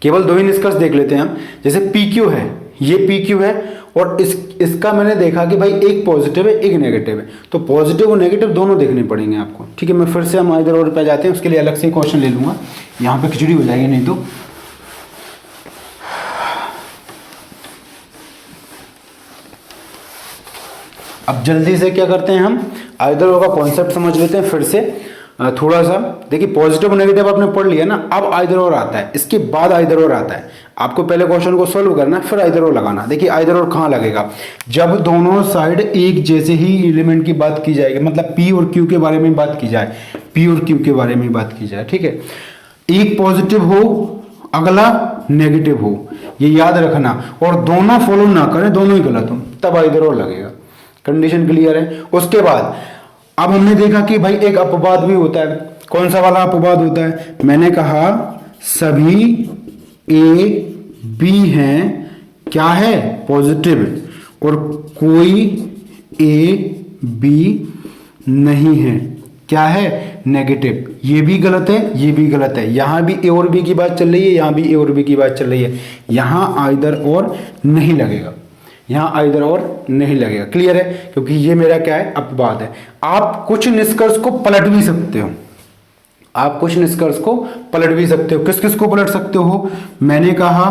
केवल दो ही निष्कर्ष देख लेते हैं हम। जैसे पी क्यू है, ये पी क्यू है और इसका मैंने देखा कि भाई एक पॉजिटिव है एक नेगेटिव है, तो पॉजिटिव और नेगेटिव दोनों देखने पड़ेंगे आपको, ठीक है। मैं फिर से हम आइदर और पे जाते हैं, उसके लिए अलग से क्वेश्चन ले लूंगा, यहाँ पे खिचड़ी हो जाएगी नहीं तो। अब जल्दी से क्या करते हैं हम, आइदर और का कॉन्सेप्ट समझ लेते हैं फिर से थोड़ा सा। देखिए पॉजिटिव और नेगेटिव आपने पढ़ लिया ना, अब आइदर और आता है, इसके बाद आइदर और आता है। आपको पहले क्वेश्चन को सोल्व करना है फिर आइदर और लगाना। देखिए आइदर और कहाँ लगेगा, जब दोनों साइड एक जैसे ही एलिमेंट की बात की जाएगी, मतलब पी और क्यू के बारे में बात की जाए, पी और क्यू के बारे में बात की जाए, ठीक है। एक पॉजिटिव हो अगला नेगेटिव हो, ये याद रखना, और दोनों फॉलो ना करें, दोनों ही गलत हो, तब आइदर और लगेगा। कंडीशन क्लियर है। उसके बाद अब हमने देखा कि भाई एक अपवाद भी होता है। कौन सा वाला अपवाद होता है, मैंने कहा सभी ए बी हैं, क्या है, पॉजिटिव, और कोई ए बी नहीं है, क्या है, नेगेटिव। ये भी गलत है, ये भी गलत है। यहां भी ए और बी की बात चल रही है, यहां भी ए और बी की बात चल रही है, यहां आइदर और नहीं लगेगा, यहां आइदर और नहीं लगेगा। क्लियर है, क्योंकि ये मेरा क्या है, अपवाद है। आप कुछ निष्कर्ष को पलट भी सकते हो, आप कुछ निष्कर्ष को पलट भी सकते हो। किस किस को पलट सकते हो, मैंने कहा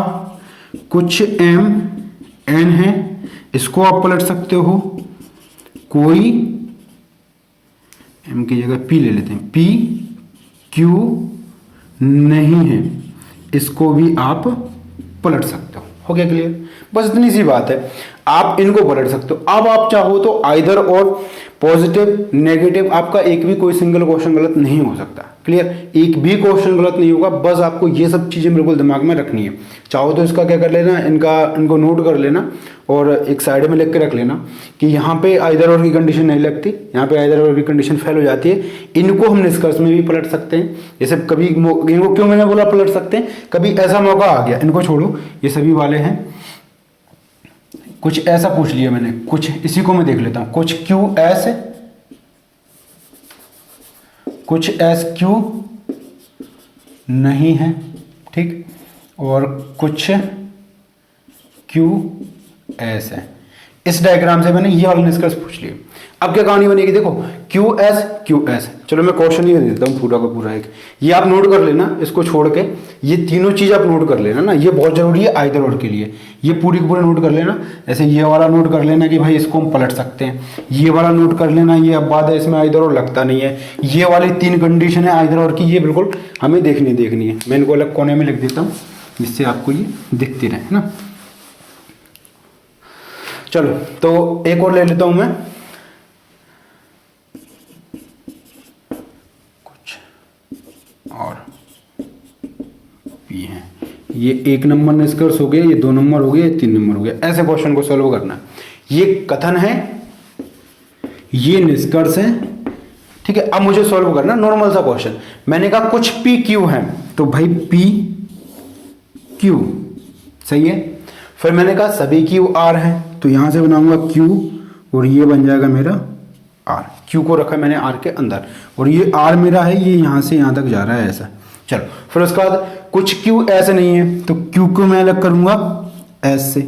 कुछ एम एन है, इसको आप पलट सकते हो। कोई एम की जगह पी ले लेते हैं, पी क्यू नहीं है, इसको भी आप पलट सकते हो गया क्लियर। बस इतनी सी बात है, आप इनको पलट सकते हो। अब आप चाहो तो आइदर और पॉजिटिव नेगेटिव, आपका एक भी कोई सिंगल क्वेश्चन गलत नहीं हो सकता। क्लियर, एक भी क्वेश्चन गलत नहीं होगा। बस आपको ये सब चीजें बिल्कुल दिमाग में रखनी है। चाहो तो इसका क्या कर लेना, इनको नोट कर लेना और एक साइड में लिख के रख लेना कि यहाँ पे आइदर और की कंडीशन नहीं लगती, यहाँ पे आइदर और की कंडीशन फेल हो जाती है। इनको हम निष्कर्ष में भी पलट सकते हैं। जैसे कभी इनको क्यों मैंने बोला पलट सकते हैं, कभी ऐसा मौका आ गया, इनको छोड़ो, ये सभी वाले हैं, कुछ ऐसा पूछ लिया मैंने, कुछ इसी को मैं देख लेता हूं, कुछ क्यू एस, कुछ एस क्यू नहीं है, ठीक, और कुछ क्यू एस है। इस डायग्राम से मैंने ये वाला निष्कर्ष पूछ लिया। अब क्या कहानी बनेगी, देखो क्यू एस, चलो मैं क्वेश्चन ये दे देता हूँ पूरा का पूरा एक, ये आप नोट कर लेना, इसको छोड़ के ये तीनों चीज आप नोट कर लेना ना, ये बहुत जरूरी है आइदर और के लिए। ये पूरी की पूरी नोट कर लेना। जैसे ये वाला नोट कर लेना कि भाई इसको हम पलट सकते हैं, ये वाला नोट कर लेना, ये अपवाद है, इसमें आइदर और लगता नहीं है, ये वाली तीन कंडीशन है आइदर और की, ये बिल्कुल हमें देखनी है। मैं इनको अलग कोने में लिख देता हूँ जिससे आपको ये दिखती रहे ना। चलो तो एक और ले लेता हूं मैं, कुछ और पी है, ये 1 नंबर निष्कर्ष हो गया, ये 2 नंबर हो गया, ये 3 नंबर हो गया। ऐसे क्वेश्चन को सॉल्व करना। ये कथन है, ये निष्कर्ष है, ठीक है। अब मुझे सॉल्व करना नॉर्मल सा क्वेश्चन। मैंने कहा कुछ पी क्यू है, तो भाई पी क्यू सही है। फिर मैंने कहा सभी क्यू आर है, तो यहां से बनाऊंगा क्यू और ये बन जाएगा मेरा आर। क्यू को रखा मैंने आर के अंदर, और ये आर मेरा है, ये यहां से यहां तक जा रहा है ऐसा। चलो फिर उसके बाद कुछ क्यू ऐसे नहीं है, तो क्यू को मैं अलग करूंगा एस से,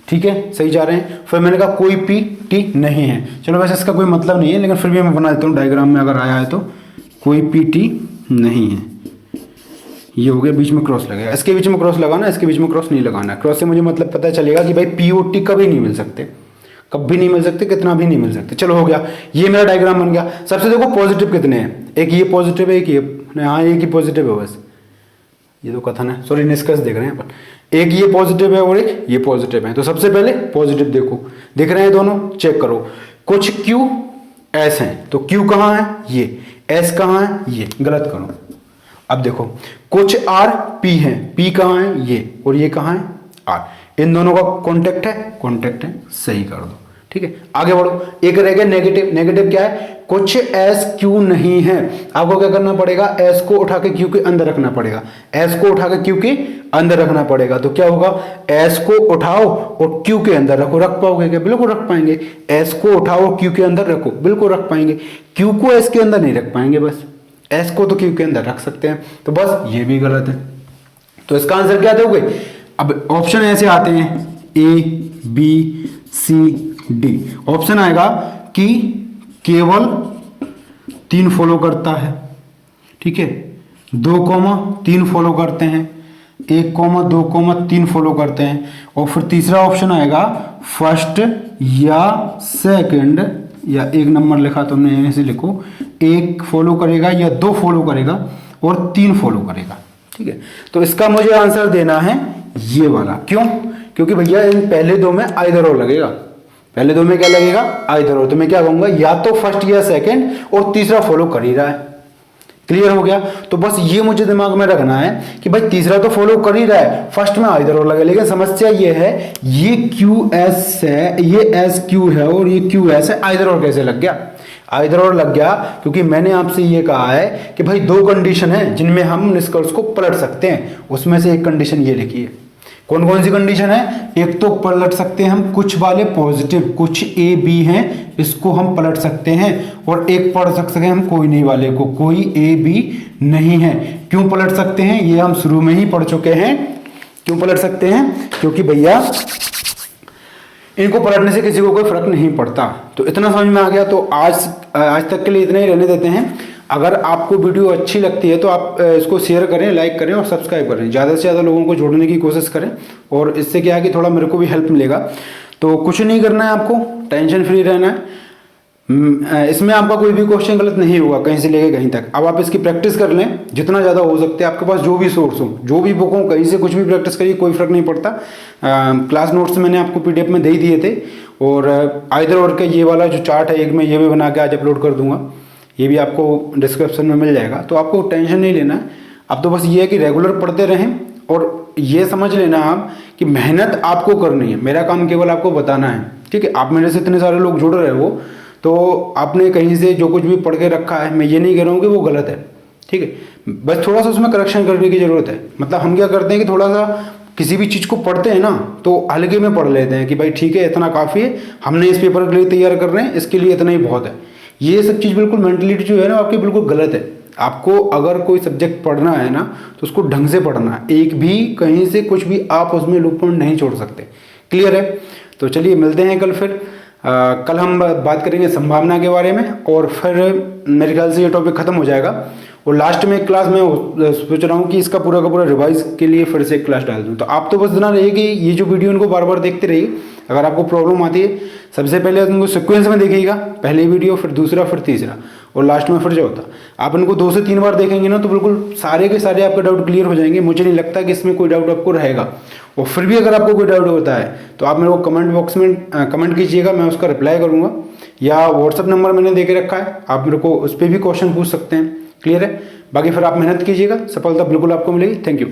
ठीक है, सही जा रहे हैं। फिर मैंने कहा कोई पी टी नहीं है, चलो वैसे इसका कोई मतलब नहीं है, लेकिन फिर भी मैं बना देता हूँ डायग्राम में अगर आया है तो, कोई पी टी नहीं है, ये हो गया, बीच में क्रॉस लगेगा, इसके बीच में क्रॉस लगाना, इसके बीच में क्रॉस नहीं लगाना। क्रॉस से मुझे मतलब पता चलेगा कि भाई पी और टी कभी नहीं मिल सकते, कभी नहीं मिल सकते, कितना भी नहीं मिल सकते। चलो हो गया, ये मेरा डायग्राम बन गया। सबसे देखो पॉजिटिव कितने हैं, एक ये पॉजिटिव है, एक ये, हाँ एक ही पॉजिटिव है बस, ये तो कथन है, सॉरी निष्कर्ष देख रहे हैं अपन। एक ये पॉजिटिव है और एक ये पॉजिटिव है, तो सबसे पहले पॉजिटिव देखो, दिख रहे हैं दोनों, चेक करो। कुछ क्यू एस है, तो क्यू कहाँ है, ये, एस कहाँ है, ये, गलत करो। अब देखो कुछ आर पी है, पी कहाँ है, ये, और ये कहाँ है, आर, इन दोनों का कॉन्टेक्ट है, सही कर दो, ठीक है। आगे बढ़ो, एक रह गया नेगेटिव। नेगेटिव क्या है, कुछ एस क्यू नहीं है, आपको क्या करना पड़ेगा, एस को उठा के क्यू के अंदर रखना पड़ेगा, एस को उठा के क्यू के अंदर रखना पड़ेगा। तो क्या होगा, एस को उठाओ और क्यू के अंदर रखो, रख पाओगे क्या, बिल्कुल रख पाएंगे। एस को उठाओ क्यू के अंदर रखो, बिल्कुल रख पाएंगे। क्यू को एस के अंदर नहीं रख पाएंगे, बस एस को तो क्यू के अंदर रख सकते हैं, तो बस ये भी गलत है। तो इसका आंसर क्या दोगे, अब ऑप्शन ऐसे आते हैं A B C D. Option आएगा कि केवल 3 फॉलो करता है, ठीक है, 2, 3 फॉलो करते हैं, 1,2,3 फॉलो करते हैं। और फिर तीसरा ऑप्शन आएगा फर्स्ट या सेकंड, या एक नंबर लिखा तो हमने ऐसे लिखो, 1 फॉलो करेगा या 2 फॉलो करेगा और 3 फॉलो करेगा। ठीक है, तो इसका मुझे आंसर देना है ये वाला। क्यों? क्योंकि भैया इन पहले दो में आइदर और लगेगा। पहले दो में क्या लगेगा? आइदर और। तो मैं क्या कहूंगा, या तो फर्स्ट या सेकंड और तीसरा फॉलो कर ही रहा है। क्लियर हो गया? तो बस ये मुझे दिमाग में रखना है कि भाई तीसरा तो फॉलो कर ही रहा है, फर्स्ट में आइदर और लगे। लेकिन समस्या ये है, ये क्यू एस है, ये एस क्यू है और ये क्यू एस है, आइदर और कैसे लग गया? आइदर और लग गया क्योंकि मैंने आपसे ये कहा है कि भाई 2 कंडीशन है जिनमें हम निष्कर्ष को पलट सकते हैं। उसमें से एक कंडीशन ये लिखी है। कौन कौन सी कंडीशन है? एक तो पलट सकते हैं हम कुछ वाले पॉजिटिव, कुछ ए बी हैं, इसको हम पलट सकते हैं। और एक पढ़ सकते हैं हम कोई नहीं वाले को, कोई ए बी नहीं है। क्यों पलट सकते हैं? ये हम शुरू में ही पढ़ चुके हैं। क्यों पलट सकते हैं? क्योंकि भैया इनको पलटने से किसी को कोई फर्क नहीं पड़ता। तो इतना समझ में आ गया। तो आज तक के लिए इतना ही रहने देते हैं। अगर आपको वीडियो अच्छी लगती है तो आप इसको शेयर करें, लाइक करें और सब्सक्राइब करें। ज़्यादा से ज़्यादा लोगों को जोड़ने की कोशिश करें और इससे क्या है कि थोड़ा मेरे को भी हेल्प मिलेगा। तो कुछ नहीं करना है आपको, टेंशन फ्री रहना है। इसमें आपका कोई भी क्वेश्चन गलत नहीं होगा कहीं से लेके कहीं तक। अब आप इसकी प्रैक्टिस कर लें जितना ज़्यादा हो सकते हैं। आपके पास जो भी सोर्स हो, जो भी बुक हो, कहीं से कुछ भी प्रैक्टिस करिए, कोई फर्क नहीं पड़ता। क्लास नोट्स मैंने आपको PDF में दे ही दिए थे। और आइदर और का ये वाला जो चार्ट है, एक मैं ये भी बना के आज अपलोड कर दूंगा, ये भी आपको डिस्क्रिप्शन में मिल जाएगा। तो आपको टेंशन नहीं लेना है। अब तो बस ये है कि रेगुलर पढ़ते रहें और ये समझ लेना आप कि मेहनत आपको करनी है। मेरा काम केवल आपको बताना है। ठीक है, आप मेरे से इतने सारे लोग जुड़ रहे हो तो आपने कहीं से जो कुछ भी पढ़ के रखा है, मैं ये नहीं कह रहा हूँ कि वो गलत है। ठीक है, बस थोड़ा सा उसमें करेक्शन करने की ज़रूरत है। मतलब हम क्या करते हैं कि थोड़ा सा किसी भी चीज़ को पढ़ते हैं ना तो हल्के में पढ़ लेते हैं कि भाई ठीक है इतना काफ़ी है, हमने इस पेपर के लिए तैयार कर रहे हैं, इसके लिए इतना ही बहुत है। ये सब चीज़ बिल्कुल मेंटलिटी जो है ना आपकी बिल्कुल गलत है। आपको अगर कोई सब्जेक्ट पढ़ना है ना तो उसको ढंग से पढ़ना है। एक भी कहीं से कुछ भी आप उसमें लूप पॉइंट नहीं छोड़ सकते। क्लियर है? तो चलिए मिलते हैं कल फिर। कल हम बात करेंगे संभावना के बारे में और फिर मेरे ख्याल से ये टॉपिक खत्म हो जाएगा। और लास्ट में एक क्लास मैं सोच रहा हूँ कि इसका पूरा का पूरा रिवाइज के लिए फिर से एक क्लास डाल दूँ। तो आप तो बस इतना रहिए कि ये जो वीडियो इनको बार बार देखते रहिए। अगर आपको प्रॉब्लम आती है, सबसे पहले उनको सिक्वेंस में देखिएगा, पहले वीडियो, फिर दूसरा, फिर तीसरा और लास्ट में फिर जो होता। आप इनको 2 से 3 बार देखेंगे ना तो बिल्कुल सारे के सारे आपके डाउट क्लियर हो जाएंगे। मुझे नहीं लगता कि इसमें कोई डाउट आपको रहेगा। और फिर भी अगर आपको कोई डाउट होता है तो आप मेरे को कमेंट बॉक्स में कमेंट कीजिएगा, मैं उसका रिप्लाई करूँगा। या व्हाट्सअप नंबर मैंने दे के रखा है, आप मेरे को उस पर भी क्वेश्चन पूछ सकते हैं। क्लियर है? बाकी फिर आप मेहनत कीजिएगा, सफलता बिल्कुल आपको मिलेगी। Thank you.